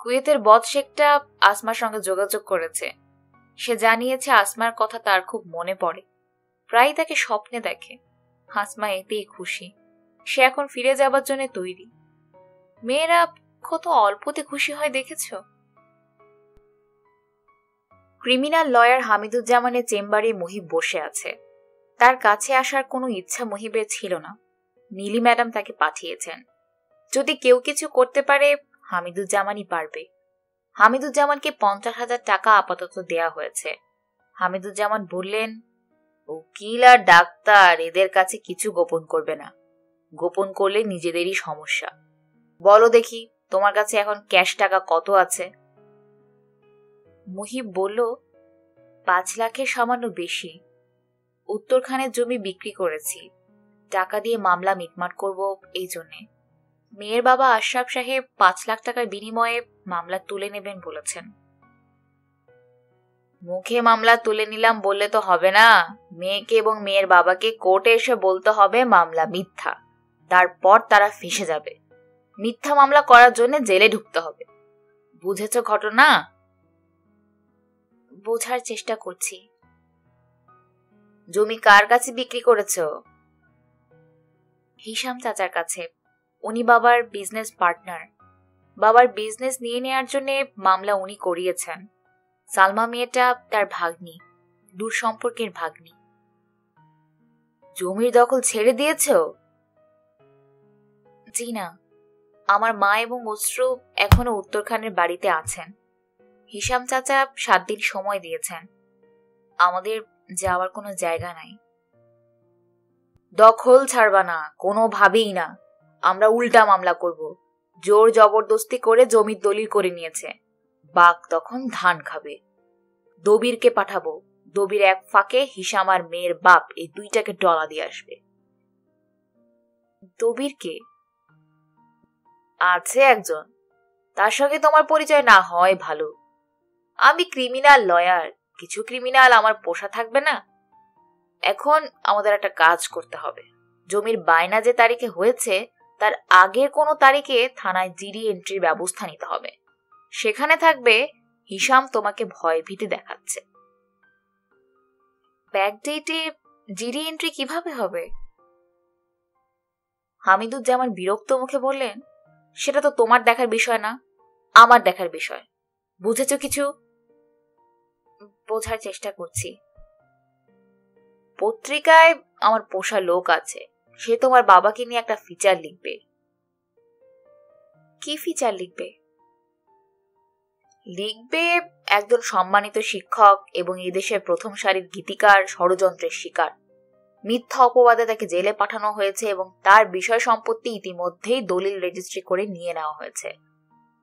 Speaker 2: কুয়েতের বদ শেখটা আসমার সঙ্গে যোগাযোগ করেছে। সে জানিয়েছে আসমার কথা তার খুব মনে পড়ে, প্রায় তাকে স্বপ্নে দেখে। আসমা এতেই খুশি। সে এখন ফিরে যাবার জন্য তৈরি। মেয়েরা কত অল্পতে খুশি হয় দেখেছ? ক্রিমিনাল লয়ার হামিদুজ্জামানের চেম্বারে মুহিব বসে আছে। তার কাছে আসার কোনো ইচ্ছা মুহিবের ছিল না। নীলি ম্যাডাম তাকে পাঠিয়েছেন। যদি কেউ কিছু করতে পারে হামিদুজ্জামানই পারবে। হামিদুজ্জামানকে 50,000 টাকা আপাতত দেয়া হয়েছে। হামিদুজ্জামান বললেন, উকিল আর ডাক্তার এদের কাছে কিছু গোপন করবে না। গোপন করলে নিজেদেরই সমস্যা। বলো দেখি, তোমার কাছে এখন ক্যাশ টাকা কত আছে? মুহিব বলল, 5 লাখের সামান্য বেশি। উত্তরখানের জমি বিক্রি করেছি। টাকা দিয়ে মামলা মিটমাট করব এই জন্যে। মেয়ের বাবা আশরাফ সাহেব 5 লাখ টাকার বিনিময়ে মামলা তুলে নেবেন বলেছেন। মুখে মামলা তুলে নিলাম বললে তো হবে না। মেয়েকে এবং মেয়ের বাবাকে কোর্টে এসে বলতে হবে মামলা মিথ্যা। তারপর তারা ফেঁসে যাবে। মিথ্যা মামলা করার জন্য জেলে ঢুকতে হবে। বুঝেছ ঘটনা? বোঝার চেষ্টা করছি। জমি কার কাছে বিক্রি করেছ? হিসাম চাচার কাছে। উনি বাবার বিজনেস পার্টনার। বাবার বিজনেস নিয়ে নেয়ার জন্য মামলা উনি করিয়েছেন। সালমা মেয়েটা তার ভাগ্নি, দূর সম্পর্কের ভাগ্নি। জমির দখল ছেড়ে দিয়েছ? জি না, আমার মা এবং অশ্রু এখনো উত্তরখানের বাড়িতে আছেন। হিসাম চাচা 7 দিন সময় দিয়েছেন। আমাদের যাওয়ার কোনো জায়গা নাই। দখল ছাড়বা না, কোনোভাবেই না। আমরা উল্টা মামলা করব। জোর জবরদস্তি করে জমির দলিল করে নিয়েছে। বাঘ তখন ধান খাবে। দবিরকে পাঠাবো। দবির এক ফাঁকে হিসাম আর মেয়ের বাপ এই দুইটাকে ডলা দিয়ে আসবে। দবিরকে? আছে একজন, তার সঙ্গে তোমার পরিচয় না হয় ভালো। আমি ক্রিমিনাল লয়ার, কিছু ক্রিমিনাল আমার পোষা থাকবে না। এখন আমাদের একটা কাজ করতে হবে। জমির বায়না যে তারিখে হয়েছে তার আগের কোনো তারিখে থানায় জিডি এন্ট্রির ব্যবস্থা নিতে হবে। সেখানে থাকবে হিসাম তোমাকে ভয় ভীতি দেখাচ্ছে। ব্যাকডেটে জিডি এন্ট্রি কিভাবে হবে? হামিদুজ্জামান বিরক্ত মুখে বললেন, সেটা তো তোমার দেখার বিষয় না, আমার দেখার বিষয়। বুঝেছ কিছু? বোঝার চেষ্টা করছি। পত্রিকায় আমার পোষা লোক আছে, সে তোমার বাবাকে নিয়ে একটা ফিচার লিখবে। কি ফিচার লিখবে? লিখবে একজন সম্মানিত শিক্ষক এবং এদেশের প্রথম সারির গীতিকার ষড়যন্ত্রের শিকার। মিথ্যা অপবাদে তাকে জেলে পাঠানো হয়েছে এবং তার বিষয় সম্পত্তি ইতিমধ্যেই দলিল রেজিস্ট্রি করে নিয়ে নেওয়া হয়েছে।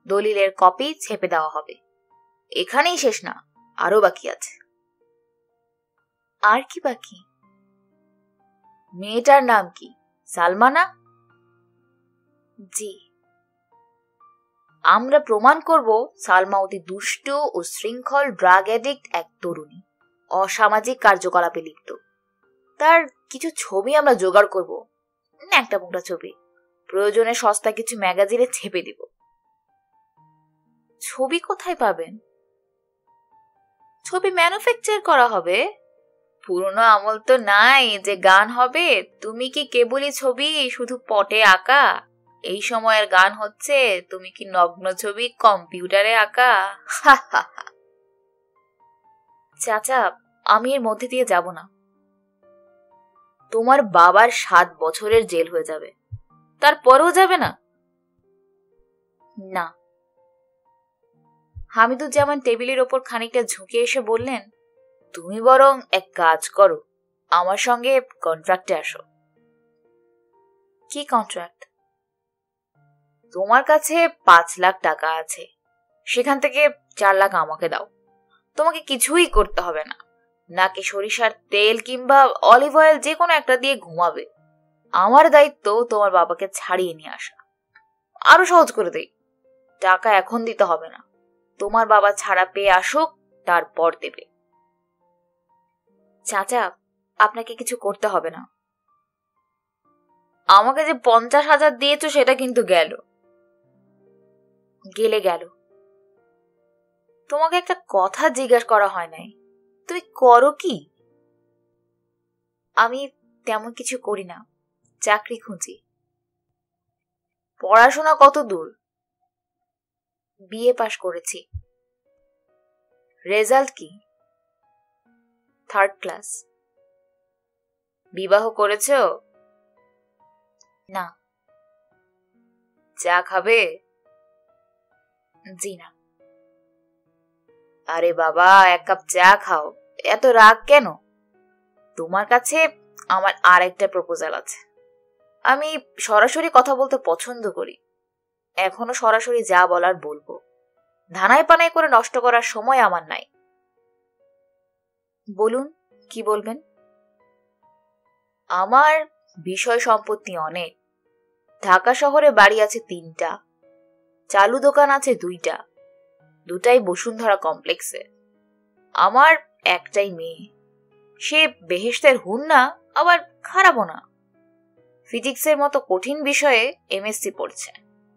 Speaker 2: দলিলের কপি ছেপে দেওয়া হবে। এখানেই শেষ না, আরো বাকি আছে। আর কি বাকি? মেয়েটার নাম কি? সালমানা? জি। আমরা প্রমাণ করব সালমা অতি দুষ্ট ও শৃঙ্খল ড্রাগ অ্যাডিক্ট এক তরুণী, অসামাজিক কার্যকলাপে লিপ্ত। তার কিছু ছবি আমরা জোগাড় করব, একটা মোটা ছবি। প্রয়োজনে সস্তা কিছু ম্যাগাজিনে ছেপে দিব। ছবি কোথায় পাবেন? ছবি ম্যানুফ্যাকচার করা হবে। পুরনো আমল তো নাই যে গান হবে। তুমি কি কেবলই ছবি শুধু পটে আঁকা? এই সময়ের গান হচ্ছে তুমি কি নগ্ন ছবি কম্পিউটারে আঁকা? চাচা, আমি এর মধ্যে দিয়ে যাব না। তোমার বাবার 7 বছরের জেল হয়ে যাবে, তারপরেও যাবে না? না। হামিদুজ্জামান টেবিলের ওপর খানিকটা ঝুঁকে এসে বললেন, তুমি বরং এক কাজ করো, আমার সঙ্গে কন্ট্রাক্টে আসো। কি কন্ট্রাক্ট? তোমার কাছে 5 লাখ টাকা আছে, সেখান থেকে 4 লাখ আমাকে দাও। তোমাকে কিছুই করতে হবে না, নাকি সরিষার তেল কিংবা অলিভ অয়েল যে কোনো একটা দিয়ে ঘুমাবে। আমার দায়িত্ব তোমার বাবাকে ছাড়িয়ে নিয়ে আসা। আরো সহজ করে দেই, টাকা এখন দিতে হবে না, তোমার বাবা ছাড়া পেয়ে আসুক, তারপর দেবে। চাচা, আপনাকে কিছু করতে হবে না। আমাকে যে 50,000 দিয়েছো সেটা কিন্তু গেল। গেলে গেল। তোমাকে একটা কথা জিজ্ঞাসা করা হয় নাই, তুমি করো কি? আমি তেমন কিছু করি না, চাকরি খুঁজি। পড়াশোনা কত দূর? বিএ পাশ করেছি। রেজাল্ট কি? 3rd class. বিবাহ করেছ? না। চা খাবে? জি না। আরে বাবা, 1 কাপ চা খাও, এত রাগ কেন? তোমার কাছে আমার আরেকটা প্রপোজাল আছে। আমি সরাসরি কথা বলতে পছন্দ করি, এখনো সরাসরি যা বলার বলবো, ধানাই পানাই করে নষ্ট করার সময় আমার নাই। বলুন, কি বলবেন? আমার বিষয় সম্পত্তি অনেক। ঢাকা শহরে বাড়ি আছে 3টা, চালু দোকান আছে 2টা, 2টাই বসুন্ধরা কমপ্লেক্সে। আমার একটাই মেয়ে, সে বেহেশতের হুর না, আবার খারাপও না। ফিজিক্সের মতো কঠিন বিষয়ে এমএসসি পড়ছে,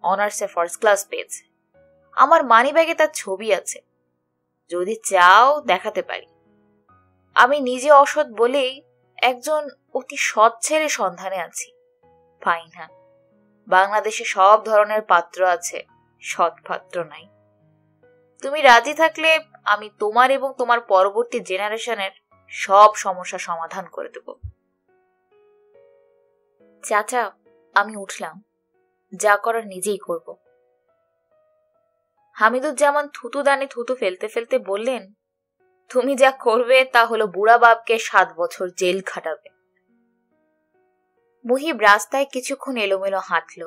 Speaker 2: অনার্সে 1st ক্লাস পেয়েছে। আমার মানিব্যাগে তার ছবি আছে, যদি চাও দেখাতে পারি। আমি নিজে অসৎ বলেই একজন অতি সৎ ছেলের সন্ধানে আছি। পাই না। বাংলাদেশে সব ধরনের পাত্র আছে, সৎ পাত্র নাই। তুমি রাজি থাকলে আমি তোমার এবং তোমার পরবর্তী জেনারেশনের সব সমস্যা সমাধান করে দেব। চাচা, আমি উঠলাম, যা করার নিজেই করব। হামিদুজ্জামান থুতু দানে থুতু ফেলতে ফেলতে বললেন, তুমি যা করবে তা হলো বুড়া বাপকে 7 বছর জেল খাটাবে। মুহিব রাস্তায় কিছুক্ষণ এলোমেলো হাঁটল।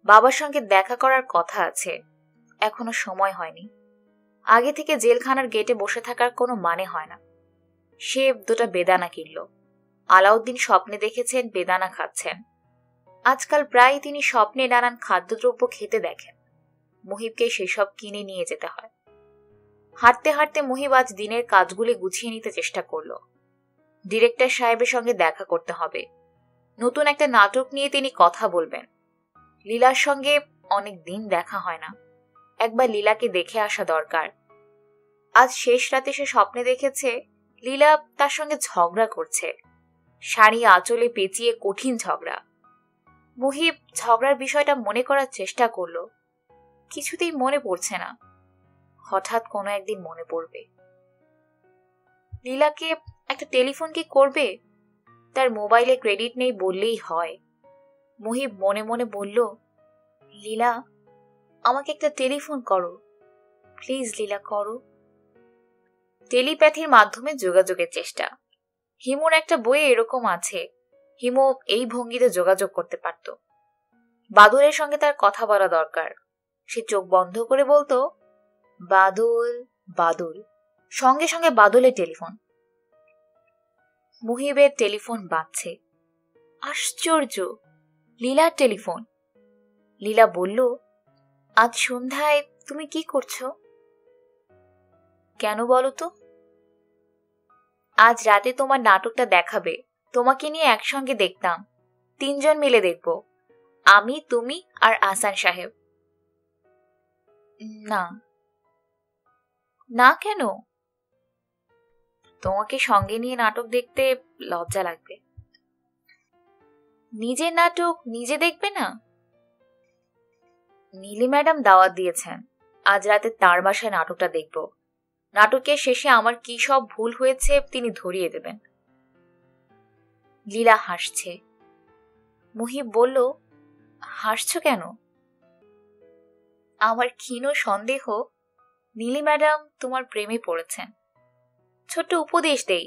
Speaker 2: বাবার সঙ্গে দেখা করার কথা আছে, এখনো সময় হয়নি। আগে থেকে জেলখানার গেটে বসে থাকার কোনো মানে হয় না। সে 2টা বেদানা কিনল। আলাউদ্দিন স্বপ্নে দেখেছেন বেদানা খাচ্ছেন। আজকাল প্রায় তিনি স্বপ্নে নানান খাদ্যদ্রব্য খেতে দেখেন। মুহিবকে সেসব কিনে নিয়ে যেতে হয়। হাঁটতে হাঁটতে মুহিব আজ দিনের কাজগুলি গুছিয়ে নিতে চেষ্টা করল। ডিরেক্টর সাহেবের সঙ্গে দেখা করতে হবে। নতুন একটা নাটক নিয়ে তিনি কথা বলবেন। লীলার সঙ্গে অনেক দিন দেখা হয় না, একবার লীলাকে দেখে আসা দরকার। আজ শেষ রাতে সে স্বপ্নে দেখেছে লীলা তার সঙ্গে ঝগড়া করছে, শাড়ি আঁচলে পেঁচিয়ে কঠিন ঝগড়া। মুহিব ঝগড়ার বিষয়টা মনে করার চেষ্টা করল, কিছুতেই মনে পড়ছে না। হঠাৎ কোনো একদিন মনে পড়বে। লীলাকে একটা টেলিফোন কি করবে? তার মোবাইলে ক্রেডিট নেই বললেই হয়। মুহিব মনে মনে বলল, লীলা, আমাকে একটা টেলিফোন করো প্লিজ, লীলা করো। টেলিপ্যাথির মাধ্যমে যোগাযোগের চেষ্টা। হিমুর একটা বইয়ে এরকম আছে। হিমু এই ভঙ্গিতে যোগাযোগ করতে পারত। বাদলের সঙ্গে তার কথা বলা দরকার। সে চোখ বন্ধ করে বলতো, বাদল, বাদল। সঙ্গে সঙ্গে বাদলের টেলিফোন। মুহিবের টেলিফোন বাজছে। আশ্চর্য, লীলার টেলিফোন। লীলা বলল, আজ সন্ধ্যায় তুমি কি করছো? কেন বলো তো? আজ রাতে তোমার নাটকটা দেখাবে, তোমাকে নিয়ে একসঙ্গে দেখতাম। 3 জন মিলে দেখব, আমি, তুমি আর আহসান সাহেব। না। না কেন? তোমাকে সঙ্গে নিয়ে নাটক দেখতে লজ্জা লাগবে। নিজের নাটক নিজে দেখবে না? নীলি ম্যাডাম দাওয়াত দিয়েছেন, আজ রাতে তার বাসায় নাটকটা দেখব। নাটকের শেষে আমার কি সব ভুল হয়েছে তিনি ধরিয়ে দেবেন। লীলা হাসছে। মুহিব বলল, হাসছ কেন? আমার ক্ষীণ সন্দেহ নীলি ম্যাডাম তোমার প্রেমে পড়েছেন। ছোট্ট উপদেশ দেই,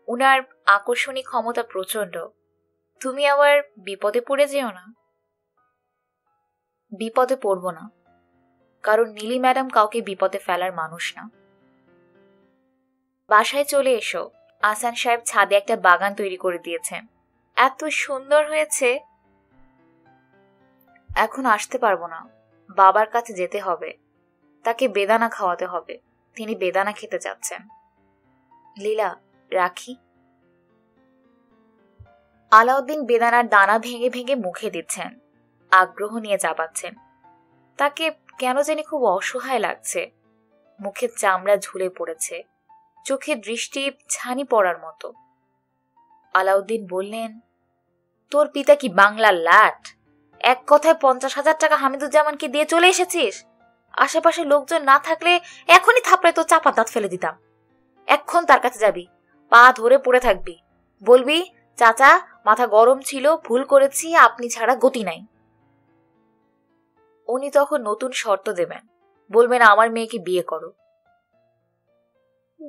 Speaker 2: উনার আকর্ষণী ক্ষমতা প্রচন্ড। তুমি আবার বিপদে পড়ে যেও না। বিপদে পড়ব না, কারণ নীলি ম্যাডাম কাউকে বিপদে ফেলার মানুষ না। বাসায় চলে এসো, আহসান সাহেব ছাদে একটা বাগান তৈরি করে দিয়েছেন, এত সুন্দর হয়েছে। এখন আসতে পারবো না, বাবার কাছে যেতে হবে, তাকে বেদানা খাওয়াতে হবে, তিনি বেদানা খেতে চাচ্ছেন। লীলা, রাখি। আলাউদ্দিন বেদানার দানা ভেঙে ভেঙে মুখে দিচ্ছেন, আগ্রহ নিয়ে চাবাচ্ছেন। তাকে কেন জানি খুব অসহায় লাগছে। মুখের চামড়া ঝুলে পড়েছে, চোখের দৃষ্টি ছানি পড়ার মতো। আলাউদ্দিন বললেন, তোর পিতা কি বাংলার লাট? এক কথায় 50,000 টাকা হামিদুজ্জামানকে দিয়ে চলে এসেছিস। আশেপাশে লোকজন না থাকলে এখনই থাপড়ায় তো চাপা দাঁত ফেলে দিতাম। এক্ষণ তার কাছে যাবি, পা ধরে পড়ে থাকবি, বলবি চাচা মাথা গরম ছিল, ভুল করেছি, আপনি ছাড়া গতি নাই। উনি তখন নতুন শর্ত দেবেন, বলবেন আমার মেয়েকে বিয়ে করো।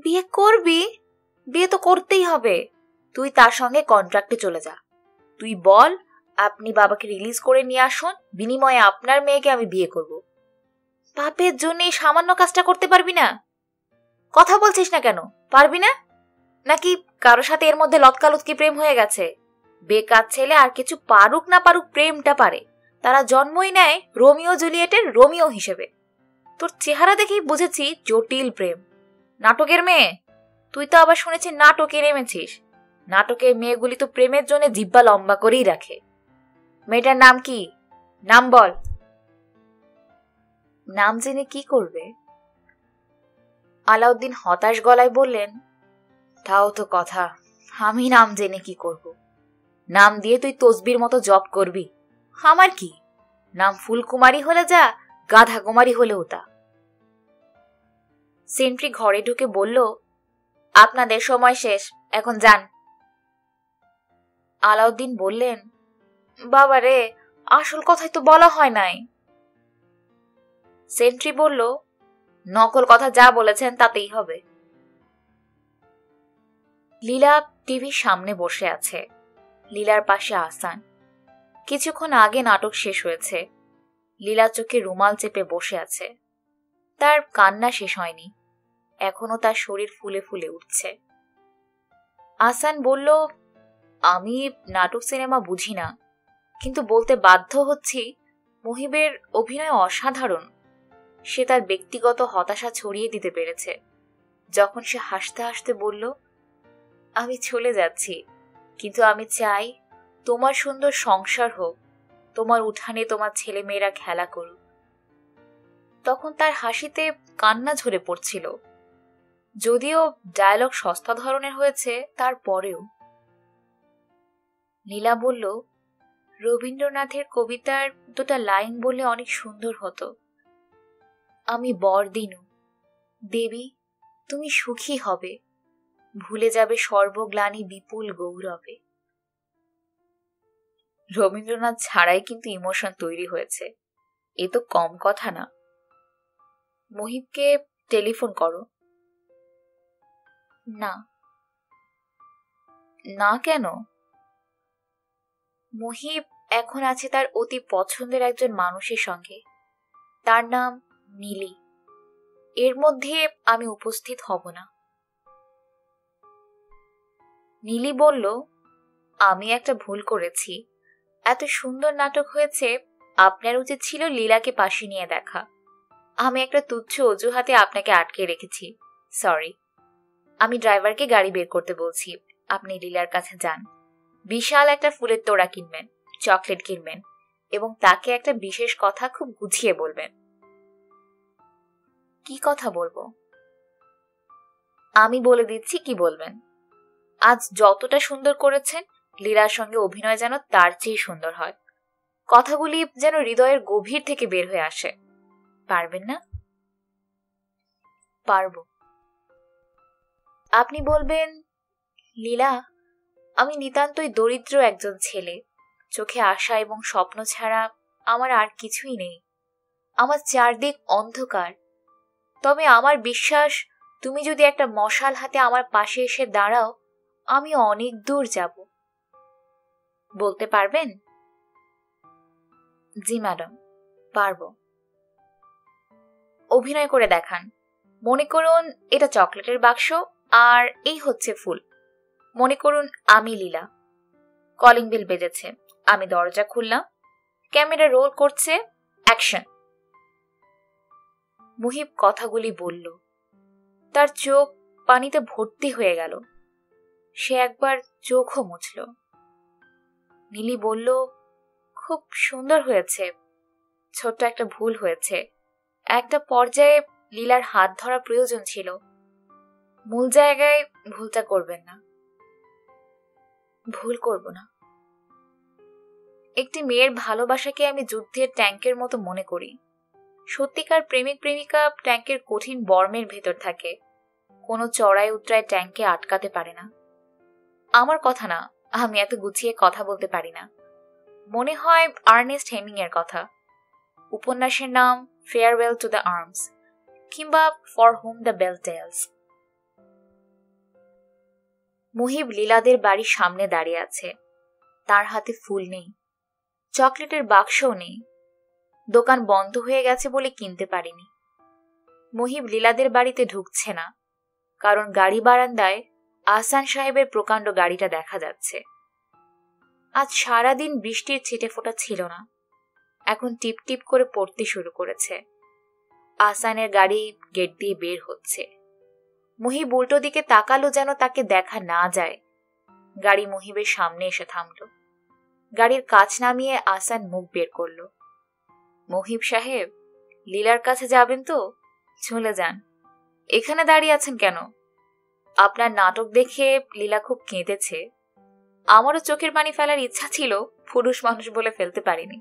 Speaker 2: বিয়ে করবি? বিয়ে তো করতেই হবে। তুই তার সঙ্গে কন্ট্রাক্টে চলে যা। তুই বল আপনি বাবাকে রিলিজ করে নিয়ে আসুন, বিনিময়ে আপনার মেয়েকে আমি বিয়ে করব। বাপের জন্য এই সামান্য কাজটা করতে পারবি না? কথা বলছিস না কেন? পারবি না নাকি কারো সাথে এর মধ্যে লতকালুতকি প্রেম হয়ে গেছে? বেকার ছেলে আর কিছু পারুক না পারুক প্রেমটা পারে। তারা জন্মই নেয় রোমিও জুলিয়েটের রোমিও হিসেবে। তোর চেহারা দেখেই বুঝেছি জটিল প্রেম। নাটকের মেয়ে তুই তো আবার শুনেছি নাটকে নেমেছিস। নাটকের মেয়েগুলি তো প্রেমের জন্য জিব্বা লম্বা করেই রাখে। মেয়েটার নাম কি? নাম বল। নাম জেনে কি করবে? আলাউদ্দিন হতাশ গলায় বললেন, তাও তো কথা, আমি নাম জেনে কি করব? নাম দিয়ে তুই তসবির মতো জপ করবি। আমার কি, নাম ফুলকুমারী হলে যা, গাধা কুমারী হলেও তা। সেন্ট্রি ঘরে ঢুকে বলল, আপনাদের সময় শেষ, এখন যান। আলাউদ্দিন বললেন, বাবা রে, আসল কথাই তো বলা হয় নাই। সেন্ট্রি বলল, নকল কথা যা বলেছেন তাতেই হবে। লীলা টিভির সামনে বসে আছে। লীলার পাশে আহসান। কিছুক্ষণ আগে নাটক শেষ হয়েছে। লীলা চোখে রুমাল চেপে বসে আছে। তার কান্না শেষ হয়নি, এখনো তার শরীর ফুলে ফুলে উঠছে। আহসান বলল, আমি নাটক সিনেমা বুঝি না, কিন্তু বলতে বাধ্য হচ্ছি মুহিবের অভিনয় অসাধারণ। সে তার ব্যক্তিগত হতাশা ছড়িয়ে দিতে পেরেছে। যখন সে হাসতে হাসতে বলল, আমি চলে যাচ্ছি, কিন্তু আমি চাই তোমার সুন্দর সংসার হোক, তোমার উঠানে তোমার ছেলে মেয়েরা খেলা করুক। তখন তার হাসিতে কান্না ঝরে পড়ছিল। যদিও ডায়লগ সস্তা ধরনের হয়েছে, তারপরেও। নীলা বলল, রবীন্দ্রনাথের কবিতার দুটা লাইন বললে অনেক সুন্দর হতো। আমি বরদিনু, দেবী তুমি সুখী হবে, ভুলে যাবে সর্বগ্লানি বিপুল গৌরবে। রবীন্দ্রনাথ ছাড়াই কিন্তু ইমোশন তৈরি হয়েছে, এ তো কম কথা না। মুহিবকে টেলিফোন করো। না। না কেন? মুহিব এখন আছে তার অতি পছন্দের একজন মানুষের সঙ্গে, তার নাম নীলি। এর মধ্যে আমি উপস্থিত হব না। নীলি বলল, আমি একটা ভুল করেছি। এত সুন্দর নাটক হয়েছে, আপনার উচিত ছিল লীলাকে পাশে নিয়ে দেখা। আমি একটা তুচ্ছ অজুহাতে আপনাকে আটকে রেখেছি, সরি। আমি ড্রাইভারকে গাড়ি বের করতে বলছি, আপনি লীলার কাছে যান। বিশাল একটা ফুলের তোড়া কিনবেন, চকলেট কিনবেন, এবং তাকে একটা বিশেষ কথা খুব গুছিয়ে বলবেন। কি কথা বলবো? আমি বলে দিচ্ছি কি বলবেন। আজ যতটা সুন্দর করেছেন, লীলার সঙ্গে অভিনয় যেন তার চেয়ে সুন্দর হয়। কথাগুলি যেন হৃদয়ের গভীর থেকে বের হয়ে আসে। পারবেন না? পারব। আপনি বলবেন, লীলা, আমি নিতান্তই দরিদ্র একজন ছেলে। চোখে আশা এবং স্বপ্ন ছাড়া আমার আর কিছুই নেই। আমার চারদিক অন্ধকার। তবে আমার বিশ্বাস, তুমি যদি একটা মশাল হাতে আমার পাশে এসে দাঁড়াও, আমি অনেক দূর যাব। বলতে পারবেন? জি ম্যাডাম, পারব। অভিনয় করে দেখান। মনে করুন এটা চকলেটের বাক্স, আর এই হচ্ছে ফুল। মনে করুন আমি লীলা। কলিং বেল বেজেছে, আমি দরজা খুললাম, ক্যামেরা রোল করছে, অ্যাকশন। মুহিব কথাগুলি বলল। তার চোখ পানিতে ভর্তি হয়ে গেল। সে একবার চোখও মুছল। নীলি বলল, খুব সুন্দর হয়েছে। ছোট্ট একটা ভুল হয়েছে। একটা পর্যায়ে লীলার হাত ধরা প্রয়োজন ছিল। মূল জায়গায় ভুলটা করবেন না। ভুল করব না। একটি মেয়ের ভালোবাসাকে আমি যুদ্ধের ট্যাঙ্কের মতো মনে করি। সত্যিকার প্রেমিক প্রেমিকা ট্যাঙ্কের কঠিন বর্মের ভেতর থাকে। কোনো চড়াই উতরায় ট্যাঙ্কে আটকাতে পারে না। আমার কথা না, আমি এত গুছিয়ে কথা বলতে পারি না। মনে হয় আর্নেস্ট হেমিং এর কথা। উপন্যাসের নাম ফেয়ারওয়েল টু দ্য আর্মস কিংবা for whom the bell tolls. Muhib লীলাদের বাড়ির সামনে দাঁড়িয়ে আছে। তার হাতে ফুল নেই, চকলেটের বাক্সও নেই। দোকান বন্ধ হয়ে গেছে বলে কিনতে পারিনি। মুহিব লীলাদের বাড়িতে ঢুকছে না, কারণ গাড়ি বারান্দায় আহসান সাহেবের প্রকাণ্ড গাড়িটা দেখা যাচ্ছে। আজ সারাদিন বৃষ্টির ছিটেফোঁটা ছিল না, এখন টিপ টিপ করে পড়তে শুরু করেছে। আহসানের গাড়ি গেট দিয়ে বের হচ্ছে। মুহিব উল্টো দিকে তাকালো যেন তাকে দেখা না যায়। গাড়ি মুহিবের সামনে এসে থামল। গাড়ির কাঁচ নামিয়ে আহসান মুখ বের করল। মুহিব সাহেব, লীলার কাছে যাবেন তো? চলে যান। এখানে দাঁড়িয়ে আছেন কেন? আপনার নাটক দেখে লীলা খুব কেঁদেছে। আমারও চোখের পানি ফেলার ইচ্ছা ছিল, পুরুষ মানুষ বলে ফেলতে পারিনি।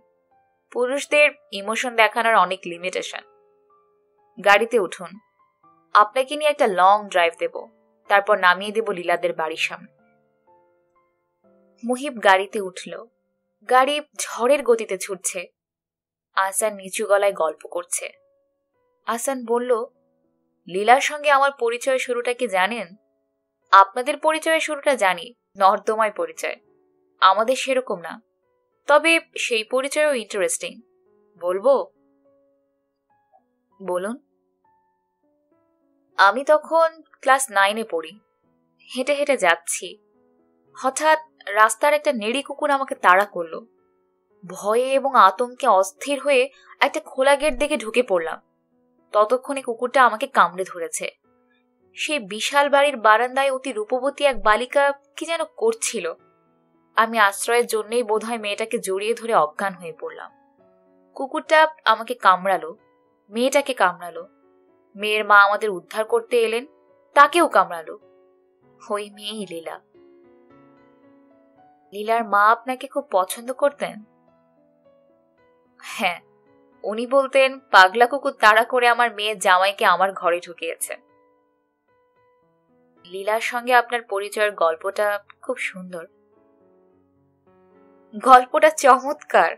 Speaker 2: পুরুষদের ইমোশন দেখানোর অনেক লিমিটেশন। গাড়িতে উঠুন, আপনাকে নিয়ে একটা লং ড্রাইভ দেব, তারপর নামিয়ে দেব লীলাদের বাড়ির সামনে। মুহিব গাড়িতে উঠল। গাড়ি ঝড়ের গতিতে ছুটছে। আহসান নিচু গলায় গল্প করছে। আহসান বলল, লীলার সঙ্গে আমার পরিচয় শুরুটা কি জানেন? আপনাদের পরিচয়ের শুরুটা জানি, নর্দমায় পরিচয়। আমাদের সেরকম না, তবে সেই পরিচয়ও ইন্টারেস্টিং। বলবো? বলুন। আমি তখন ক্লাস 9-এ পড়ি। হেঁটে হেঁটে যাচ্ছি। হঠাৎ রাস্তার একটা নেড়ি কুকুর আমাকে তাড়া করলো। ভয়ে এবং আতঙ্কে অস্থির হয়ে একটা খোলা গেট দেখে ঢুকে পড়লাম। ততক্ষণে কুকুরটা আমাকে কামড়ে ধরেছে। সেই বিশাল বাড়ির বারান্দায় অতি রূপবতী এক বালিকা কি যেন করছিল। আমি আশ্রয়ের জন্যই বোধহয় মেয়েটাকে জড়িয়ে ধরে অজ্ঞান হয়ে পড়লাম। কুকুরটা আমাকে কামড়ালো, মেয়েটাকে কামড়ালো। মেয়ের মা আমাদের উদ্ধার করতে এলেন, তাকেও কামড়ালো। ওই মেয়েই লীলা। লীলার মা আপনাকে খুব পছন্দ করতেন? হ্যাঁ, উনি বলতেন পাগলা কুকুর তাড়া করে আমার মেয়ের জামাইকে আমার ঘরে ঢুকিয়েছে। লীলার সঙ্গে আপনার পরিচয়ের গল্পটা খুব সুন্দর। গল্পটা চমৎকার,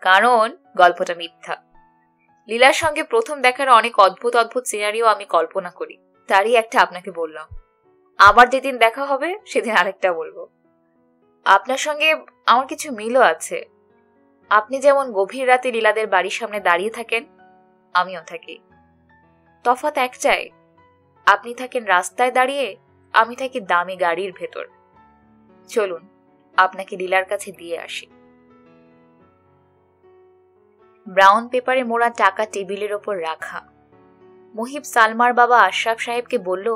Speaker 2: কারণ গল্পটা মিথ্যা। লীলার সঙ্গে প্রথম দেখার অনেক অদ্ভুত অদ্ভুত সিনারিও আমি কল্পনা করি, তারই একটা আপনাকে বললাম। আবার যেদিন দেখা হবে সেদিন আরেকটা বলবো। আপনার সঙ্গে আমার কিছু মিলও আছে। আপনি যেমন গভীর রাতে লীলাদের বাড়ির সামনে দাঁড়িয়ে থাকেন, আমিও থাকি। তফাৎ একটাই, আপনি থাকেন রাস্তায় দাঁড়িয়ে, আমি থাকি দামি গাড়ির ভেতর। চলুন আপনাকে লীলার কাছে দিয়ে আসি। ব্রাউন পেপারে মোড়া টাকা টেবিলের ওপর রাখা। মুহিব সালমার বাবা আশরাফ সাহেবকে বলল,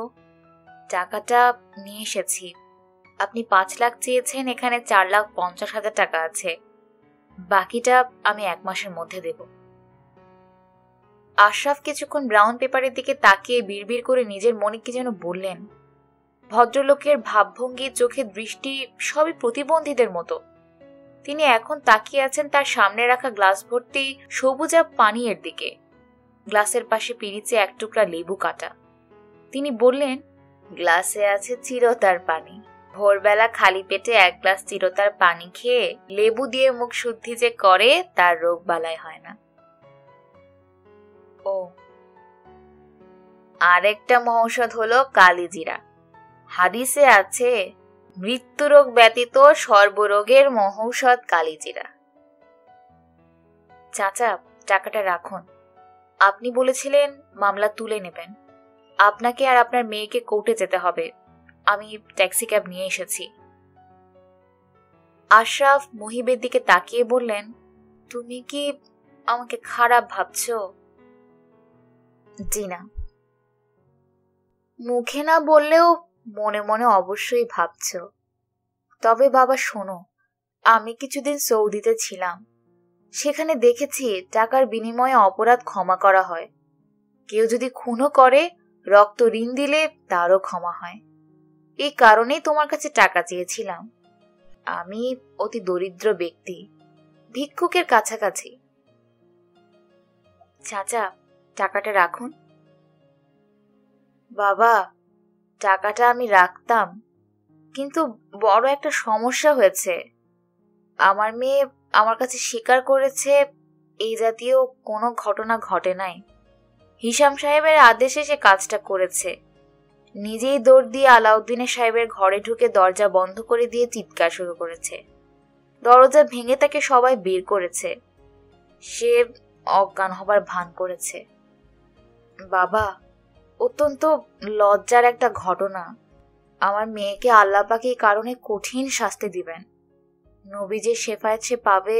Speaker 2: টাকাটা নিয়ে এসেছি। আপনি 5 লাখ চেয়েছেন, এখানে 4,50,000 টাকা আছে। বাকিটা আমি 1 মাসের মধ্যে দেব। আশরাফ কিছুক্ষণ ব্রাউন পেপারের দিকে তাকিয়ে বিড়বিড় করে নিজের মনে কি যেন বললেন। ভদ্রলোকের ভাবভঙ্গি, চোখের দৃষ্টি সবই প্রতিবন্ধীদের মতো। তিনি এখন তাকিয়ে আছেন তার সামনে রাখা গ্লাস ভর্তি সবুজা পানীয়ের দিকে। গ্লাসের পাশে পিরিচে 1 টুকরা লেবু কাটা। তিনি বললেন, গ্লাসে আছে চিরতার পানি। ভোরবেলা খালি পেটে 1 গ্লাস চিরতার পানি খেয়ে লেবু দিয়ে মুখ শুদ্ধি যে করে, তার রোগ বালাই হয় না। ও, আরেকটা মহৌষধ হলো কালিজিরা। হাদিসে আছে, মৃত্যুরোগ ব্যতীত সর্বরোগের মহৌষধ কালিজিরা। চাচা, টাকাটা রাখুন। আপনি বলেছিলেন মামলা তুলে নেবেন। আপনাকে আর আপনার মেয়েকে কোর্টে যেতে হবে। আমি ট্যাক্সি ক্যাব নিয়ে এসেছি। আশরাফ মুহিবের দিকে তাকিয়ে বললেন, তুমি কি আমাকে খারাপ ভাবছো? জি না। মুখে না বললেও মনে মনে অবশ্যই ভাবছো। তবে বাবা শোনো, আমি কিছুদিন সৌদিতে ছিলাম। সেখানে দেখেছি টাকার বিনিময়ে অপরাধ ক্ষমা করা হয়। কেউ যদি খুনও করে, রক্ত ঋণ দিলে তারও ক্ষমা হয়। এই কারণেই তোমার কাছে টাকা চেয়েছিলাম। আমি অতি দরিদ্র ব্যক্তি, ভিক্ষুকের কাছাকাছি। চাচা, টাকাটা রাখুন। বাবা, টাকাটা আমি রাখতাম, কিন্তু বড় একটা সমস্যা হয়েছে। আমার মেয়ে আমার কাছে স্বীকার করেছে এই জাতীয় কোনো ঘটনা ঘটে নাই। হিশাম সাহেবের আদেশে সে কাজটা করেছে। নিজেই দৌড় দিয়ে আলাউদ্দিনের সাহেবের ঘরে ঢুকে দরজা বন্ধ করে দিয়ে চিৎকার শুরু করেছে। দরজা ভেঙে তাকে সবাই বের করেছে। সে অজ্ঞান হবার ভান করেছে। বাবা, অত্যন্ত লজ্জার একটা ঘটনা। আমার মেয়েকে আল্লাহ পাক এই কারণে কঠিন শাস্তি দিবেন। নবীজির শেফায়েত সে পাবে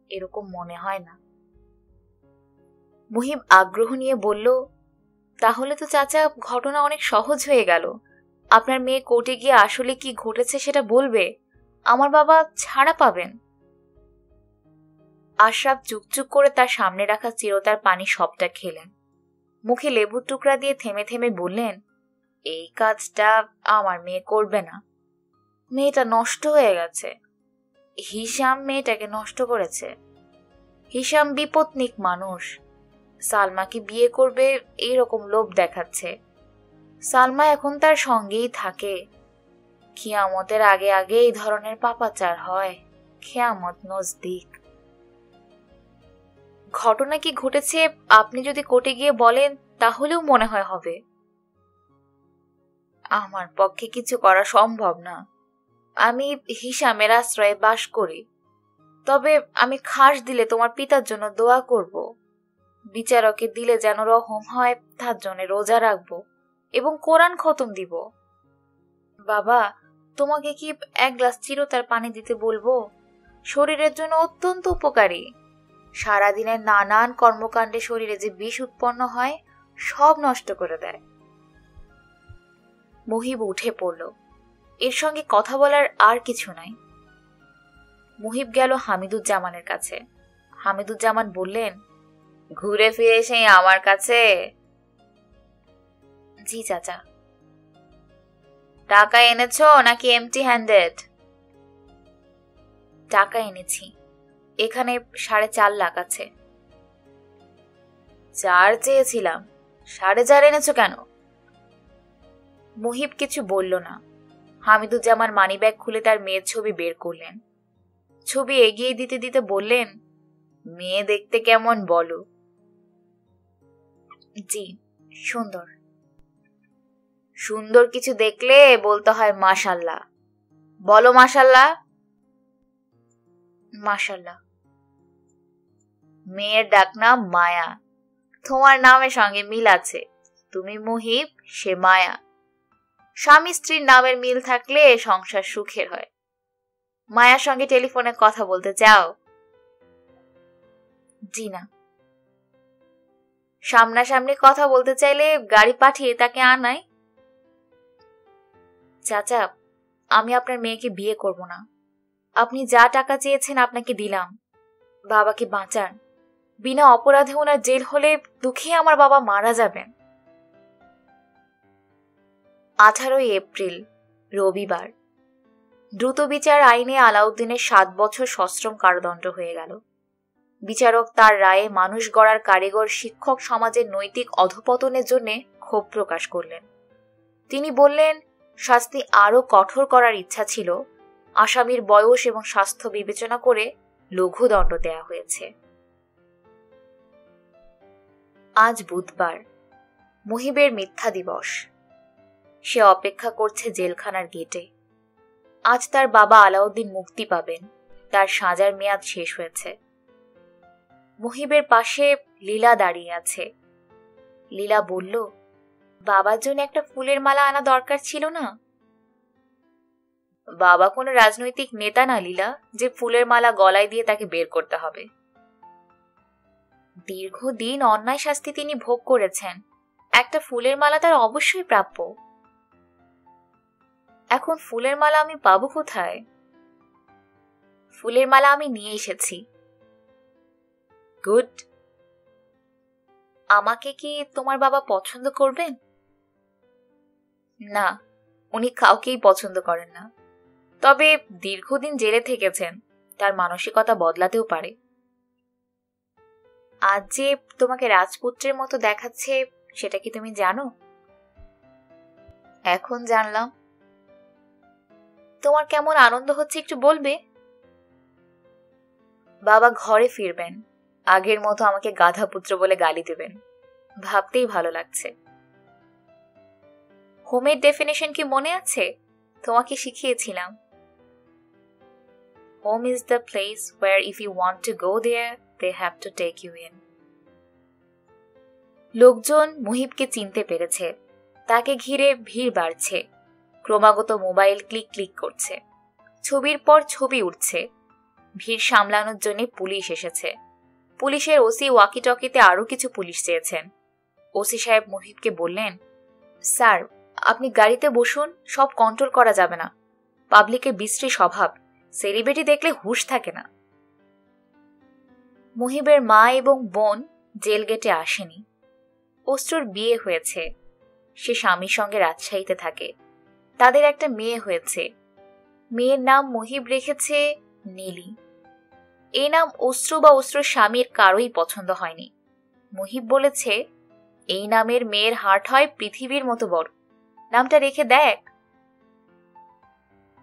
Speaker 2: এরকম মনে হয় না। মুহিব আগ্রহ নিয়ে বলল, তাহলে তো চাচা ঘটনা অনেক সহজ হয়ে গেল। আপনার মেয়ে কোর্টে গিয়ে আসলে কি ঘটেছে সেটা বলবে, আমার বাবা ছাড়া পাবেন। আশরাফ চুপচুপ করে তার সামনে রাখা চিরতার পানি সবটা খেলেন। মুখে লেবুর টুকরা দিয়ে থেমে থেমে বললেন, এই কাজটা আমার মেয়ে করবে না। মেয়েটা নষ্ট হয়ে গেছে। হিশাম মেয়েটাকে নষ্ট করেছে। হিশাম বিপত্নিক মানুষ। সালমাকে বিয়ে করবে এইরকম লোভ দেখাচ্ছে। সালমা এখন তার সঙ্গেই থাকে। কিয়ামতের আগে আগে এই ধরনের পাপাচার হয়। কিয়ামত নজদিক। ঘটনা কি ঘটেছে আপনি যদি কোর্টে গিয়ে বলেন তাহলেও মনে হয় হবে। আমার পক্ষে কিছু করা সম্ভব না। আমি হিশামের আশ্রয়ে বাস করি। তবে আমি খাস দিলে তোমার পিতার জন্য দোয়া করব। বিচারকের দিলে যেন রহম হয় তার জন্য রোজা রাখব এবং কোরআন খতম দিব। বাবা, তোমাকে কি এক গ্লাস চিরতার পানি দিতে বলবো? শরীরের জন্য অত্যন্ত উপকারী। সারাদিনের নানান কর্মকাণ্ডে শরীরে যে বিষ উৎপন্ন হয় সব নষ্ট করে দেয়। মুহিব উঠে পড়ল। এর সঙ্গে কথা বলার আর কিছু নাই। মুহিব গেল হামিদুজ্জামানের কাছে। হামিদুজ্জামান বললেন, ঘুরে ফিরে সেই আমার কাছে? জি চাচা। টাকা এনেছো নাকি এমটি হ্যান্ডেড? টাকা এনেছি। এখানে 4.5 লাখ আছে। 4 চেয়েছিলাম, 4.5 এনেছো কেন? মুহিব কিছু বলল না। হামিদুজ্জামান মানিব্যাগ খুলে তার মেয়ের ছবি বের করলেন। ছবি এগিয়ে দিতে দিতে বললেন, মেয়ে দেখতে কেমন বলো? জি, সুন্দর। সুন্দর কিছু দেখলে বলতে হয় মাশাল্লাহ। বলো মাশাল্লাহ। মাশাল্লাহ। মেয়ের ডাক নাম মায়া। তোমার নামের সঙ্গে মিল আছে। তুমি মুহিব, সে মায়া। স্বামী স্ত্রীর নামের মিল থাকলে সংসার সুখের হয়। মায়ার সঙ্গে টেলিফোনে কথা বলতে চাও? জি না। সামনাসামনি কথা বলতে চাইলে গাড়ি পাঠিয়ে তাকে আনাই। চাচা, আমি আপনার মেয়েকে বিয়ে করব না। আপনি যা টাকা চেয়েছেন আপনাকে দিলাম। বাবাকে বাঁচান। বিনা অপরাধে ওনার জেল হলে দুঃখে আমার বাবা মারা যাবেন। 18 এপ্রিল, রবিবার। দ্রুত বিচার আইনে আলাউদ্দিনের 7 বছর সশ্রম কারাদণ্ড হয়ে গেল। বিচারক তার রায়ে মানুষ গড়ার কারিগর শিক্ষক সমাজের নৈতিক অধঃপতনের জন্য ক্ষোভ প্রকাশ করলেন। তিনি বললেন, শাস্তি আরও কঠোর করার ইচ্ছা ছিল। আসামির বয়স এবং স্বাস্থ্য বিবেচনা করে লঘু দণ্ড দেয়া হয়েছে। আজ বুধবার, মুহিবের মিথ্যা দিবস। সে অপেক্ষা করছে জেলখানার গেটে। আজ তার বাবা আলাউদ্দিন মুক্তি পাবেন। তার সাজার মেয়াদ শেষ হয়েছে। মুহিবের পাশে লীলা দাঁড়িয়ে আছে। লীলা বলল, বাবার জন্য একটা ফুলের মালা আনা দরকার ছিল না? বাবা কোনো রাজনৈতিক নেতা না লীলা, যে ফুলের মালা গলায় দিয়ে তাকে বের করতে হবে। দীর্ঘদিন অন্যায় শাস্তি তিনি ভোগ করেছেন। একটা ফুলের মালা তার অবশ্যই প্রাপ্য। এখন ফুলের মালা আমি পাবো কোথায়? ফুলের মালা আমি নিয়ে এসেছি। গুড। আমাকে কি তোমার বাবা পছন্দ করবেন? না, উনি কাউকেই পছন্দ করেন না। তবে দীর্ঘদিন জেলে থেকেছেন, তার মানসিকতা বদলাতেও পারে। আজ যে তোমাকে রাজপুত্রের মতো দেখাচ্ছে সেটা কি তুমি জানো? এখন জানলাম। তোমার কেমন আনন্দ হচ্ছে একটু বলবে? বাবা ঘরে ফিরবেন, আগের মতো আমাকে গাধা পুত্র বলে গালি দেবেন, ভাবতেই ভালো লাগছে। হোমের ডেফিনেশন কি মনে আছে? তোমাকে শিখিয়েছিলাম। Home is the place where if you want to go there they have to take you in. লোকজন মুহিবকে চিনতে পেরেছে, তাকে ঘিরে ভিড় বাড়ছে, ক্রমাগত মোবাইল ক্লিক ক্লিক করছে, ছবির পর ছবি উঠছে। ভিড় সামলানোর জন্য পুলিশ এসেছে। পুলিশের ওসি ওয়াকি টকিতে আরো কিছু পুলিশ চেয়েছেন। ওসি সাহেব মুহিবকে বললেন, স্যার আপনি গাড়িতে বসুন, সব কন্ট্রোল করা যাবে না। পাবলিকের বিশ্রী স্বভাব, সেলিব্রিটি দেখলে হুঁশ থাকে না। মুহিবের মা এবং বোন জেল গেটে আসেনি। অস্ত্রর বিয়ে হয়েছে, সে স্বামীর সঙ্গে রাজশাহীতে থাকে। তাদের একটা মেয়ে হয়েছে, মেয়ের নাম মুহিব রেখেছে নীলি। এই নাম অস্ত্র বা অস্ত্র স্বামীর কারোই পছন্দ হয়নি। মুহিব বলেছে, এই নামের মেয়ের হার্ট হয় পৃথিবীর মতো বড়, নামটা রেখে দেখ।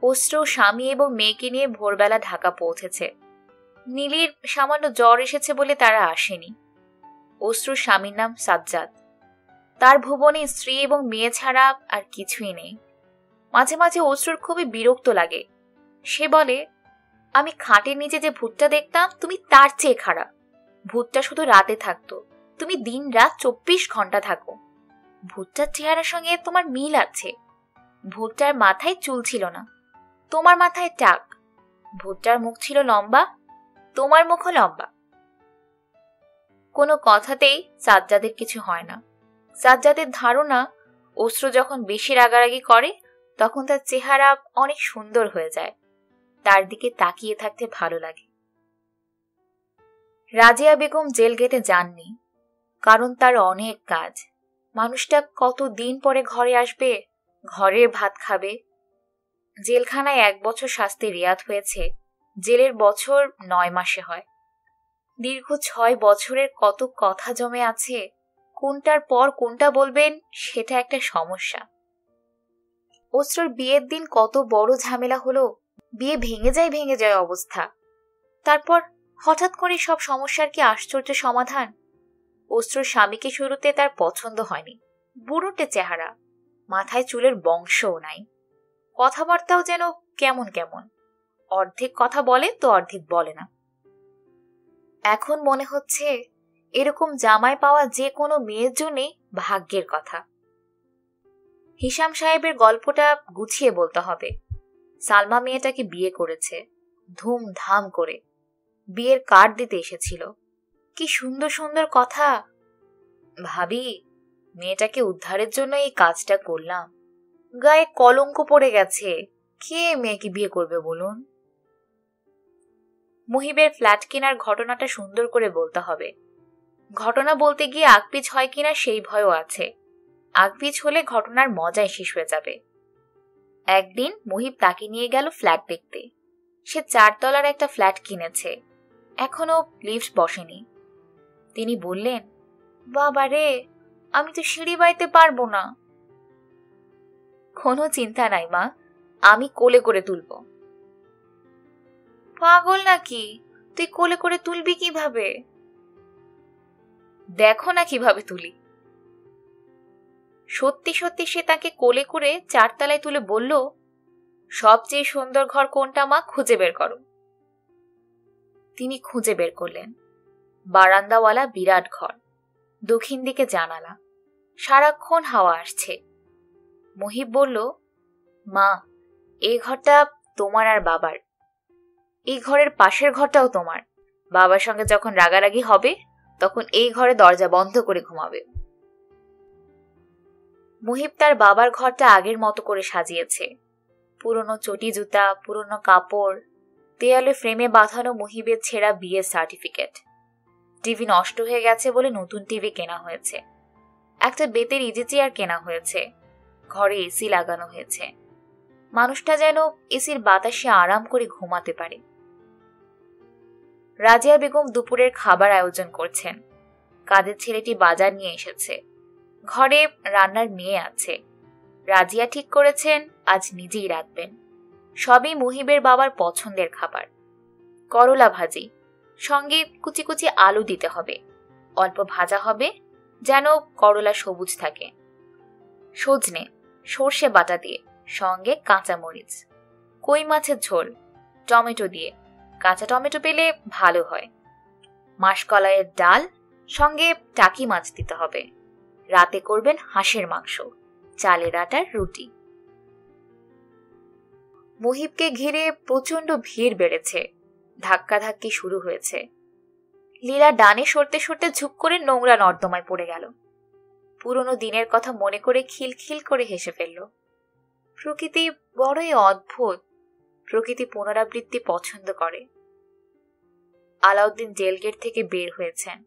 Speaker 2: অস্ত্র স্বামী এবং মেয়েকে নিয়ে ভোরবেলা ঢাকা পৌঁছেছে। নীলির সামান্য জ্বর এসেছে বলে তারা আসেনি। অস্ত্রর স্বামীর নাম সাজ্জাদ। তার ভুবনে স্ত্রী এবং মেয়ে ছাড়া আর কিছুই নেই। মাঝে মাঝে অস্ত্রর খুবই বিরক্ত লাগে। সে বলে, আমি খাটের নিচে যে ভূতটা দেখতাম তুমি তার চেয়ে খারাপ। ভূতটা শুধু রাতে থাকতো, তুমি দিন রাত 24 ঘন্টা থাকো। ভূতটার চেহারার সঙ্গে তোমার মিল আছে। ভূতটার মাথায় চুল ছিল না, তোমার মাথায় টাক। ভূতটার মুখ ছিল লম্বা, তোমার মুখও লম্বা। কোনো কথাতেই সাজ্জাদের কিছু হয় না। সাজ্জাদের ধারণা, অস্ত্র যখন বেশি রাগারাগি করে তখন তার চেহারা অনেক সুন্দর হয়ে যায়, তার দিকে তাকিয়ে থাকতে ভালো লাগে। রাজিয়া বেগম জেল গেটে যাননি, কারণ তার অনেক কাজ। মানুষটা কতদিন পরে ঘরে আসবে, ঘরের ভাত খাবে। জেলখানায় 1 বছর শাস্তি রেয়াত হয়েছে, জেলের বছর 9 মাসে হয়। দীর্ঘ 6 বছরের কত কথা জমে আছে, কোনটার পর কোনটা বলবেন সেটা একটা সমস্যা। অস্ত্রর বিয়ের দিন কত বড় ঝামেলা হলো, বিয়ে ভেঙে যায় অবস্থা। তারপর হঠাৎ করে সব সমস্যার কি আশ্চর্য সমাধান। অস্ত্রর স্বামীকে শুরুতে তার পছন্দ হয়নি, বুড়োটে চেহারা, মাথায় চুলের বংশও নাই, কথাবার্তাও যেন কেমন কেমন, অর্ধেক কথা বলে তো অর্ধেক বলে না। এখন মনে হচ্ছে এরকম জামাই পাওয়া যে কোনো মেয়ের জন্যে ভাগ্যের কথা। হিসাম সাহেবের গল্পটা গুছিয়ে বলতে হবে। সালমা মেয়েটাকে বিয়ে করেছে, ধুমধাম করে। বিয়ের কার্ড দিতে এসেছিল। কি সুন্দর সুন্দর কথা। ভাবি, মেয়েটাকে উদ্ধারের জন্য এই কাজটা করলাম। গায়ে কলঙ্ক পড়ে গেছে, কে মেয়েকে বিয়ে করবে বলুন? মুহিবের ফ্ল্যাট কেনার ঘটনাটা সুন্দর করে বলতে হবে। ঘটনা বলতে গিয়ে আগপিছ হয় কিনা সেই ভয়ও আছে। আগপিছ হলে ঘটনার মজায় শেষ হয়ে যাবে। একদিন মুহিব তাকে নিয়ে গেল ফ্ল্যাট দেখতে। সে 4 তলার একটা ফ্ল্যাট কিনেছে, এখনো লিফট বসেনি। তিনি বললেন, বাবা রে, আমি তো সিঁড়ি বাইতে পারবো না। কোনো চিন্তা নাই মা, আমি কোলে করে তুলব। পাগল নাকি, তুই কোলে করে তুলবি কিভাবে? দেখো না কিভাবে তুলি। সত্যি সত্যি সে তাকে কোলে করে 4 তলায় তুলে বলল, সবচেয়ে সুন্দর ঘর কোনটা মা, খুঁজে বের করো। তিনি খুঁজে বের করলেন। বারান্দাওয়ালা বিরাট ঘর, দক্ষিণ দিকে জানালা, সারাক্ষণ হাওয়া আসছে। মুহিব বলল, মা, এই ঘরটা তোমার আর বাবার। এই ঘরের পাশের ঘরটাও তোমার। বাবার সঙ্গে যখন রাগারাগি হবে তখন এই ঘরে দরজা বন্ধ করে ঘুমাবে। মুহিব তার বাবার ঘরটা আগের মতো করে সাজিয়েছে। পুরনো চটি জুতা, পুরনো কাপড়, দেয়ালে ফ্রেমে বাঁধানো মুহিবের ছেঁড়া বিয়ের সার্টিফিকেট। টিভি নষ্ট হয়ে গেছে বলে নতুন টিভি কেনা হয়েছে। একটা বেতের ইজি চেয়ার কেনা হয়েছে। ঘরে এসি লাগানো হয়েছে। মানুষটা যেন এসির বাতাসে আরাম করে ঘুমাতে পারে। রাজিয়া বেগম দুপুরের খাবার আয়োজন করছেন। কাজের ছেলেটি বাজার নিয়ে এসেছে। ঘরে রান্নার মেয়ে আছে। রাজিয়া ঠিক করেছেন আজ নিজেই রাঁধবেন। সবই মুহিবের বাবার পছন্দের খাবার। করলা ভাজি, সঙ্গে কুচি কুচি আলু দিতে হবে, অল্প ভাজা হবে যেন করলা সবুজ থাকে। সজনে, সর্ষে বাটা দিয়ে, সঙ্গে কাঁচা মরিচ। কই মাছের ঝোল, টমেটো দিয়ে, কাঁচা টমেটো পেলে ভালো হয়। মাসকলাইয়ের ডাল, সঙ্গে টাকি মাছ দিতে হবে। রাতে করবেন হাঁসের মাংস, চালের আটার রুটি। মুহিবকে ঘিরে প্রচন্ড ভিড় বেড়েছে, ধাক্কাধাক্কি শুরু হয়েছে। লীলা ডানে সরতে সরতে ঝুপ করে নোংরা নর্দমায় পড়ে গেল। পুরনো দিনের কথা মনে করে খিলখিল করে হেসে ফেলল। প্রকৃতি বড়ই অদ্ভুত, প্রকৃতি পুনরাবৃত্তি পছন্দ করে। আলাউদ্দিন জেলগেট থেকে বের হয়েছেন।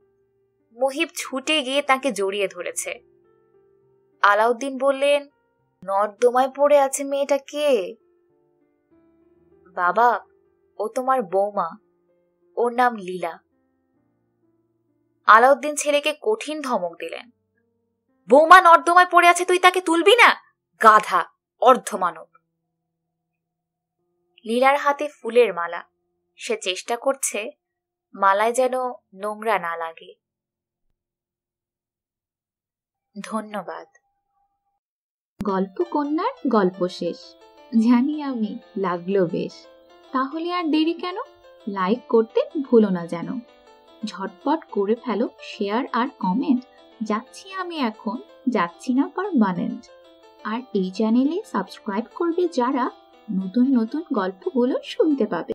Speaker 2: মুহিব ছুটে গিয়ে তাকে জড়িয়ে ধরেছে। আলাউদ্দিন বললেন, নর্দমায় পড়ে আছে মেয়েটা কে? বাবা, ও তোমার বৌমা, ওর নাম লীলা। আলাউদ্দিন ছেলেকে কঠিন ধমক দিলেন। বৌমা নর্দমায় পড়ে আছে, তুই তাকে তুলবি না? গাধা, অর্ধমানব। লীলার হাতে ফুলের মালা, সে চেষ্টা করছে মালায় যেন নোংরা না লাগে। ধন্যবাদ।
Speaker 1: গল্প কন্যার গল্প শেষ। জানি আমি, লাগলো বেশ। তাহলে আর দেরি কেন? লাইক করতে ভুলো না যেন। ঝটপট করে ফেলো শেয়ার আর কমেন্ট। যাচ্ছি আমি এখন, যাচ্ছি না পার্মানেন্ট। আর এই চ্যানেলে সাবস্ক্রাইব করবে যারা, নতুন নতুন গল্পগুলো শুনতে পাবে।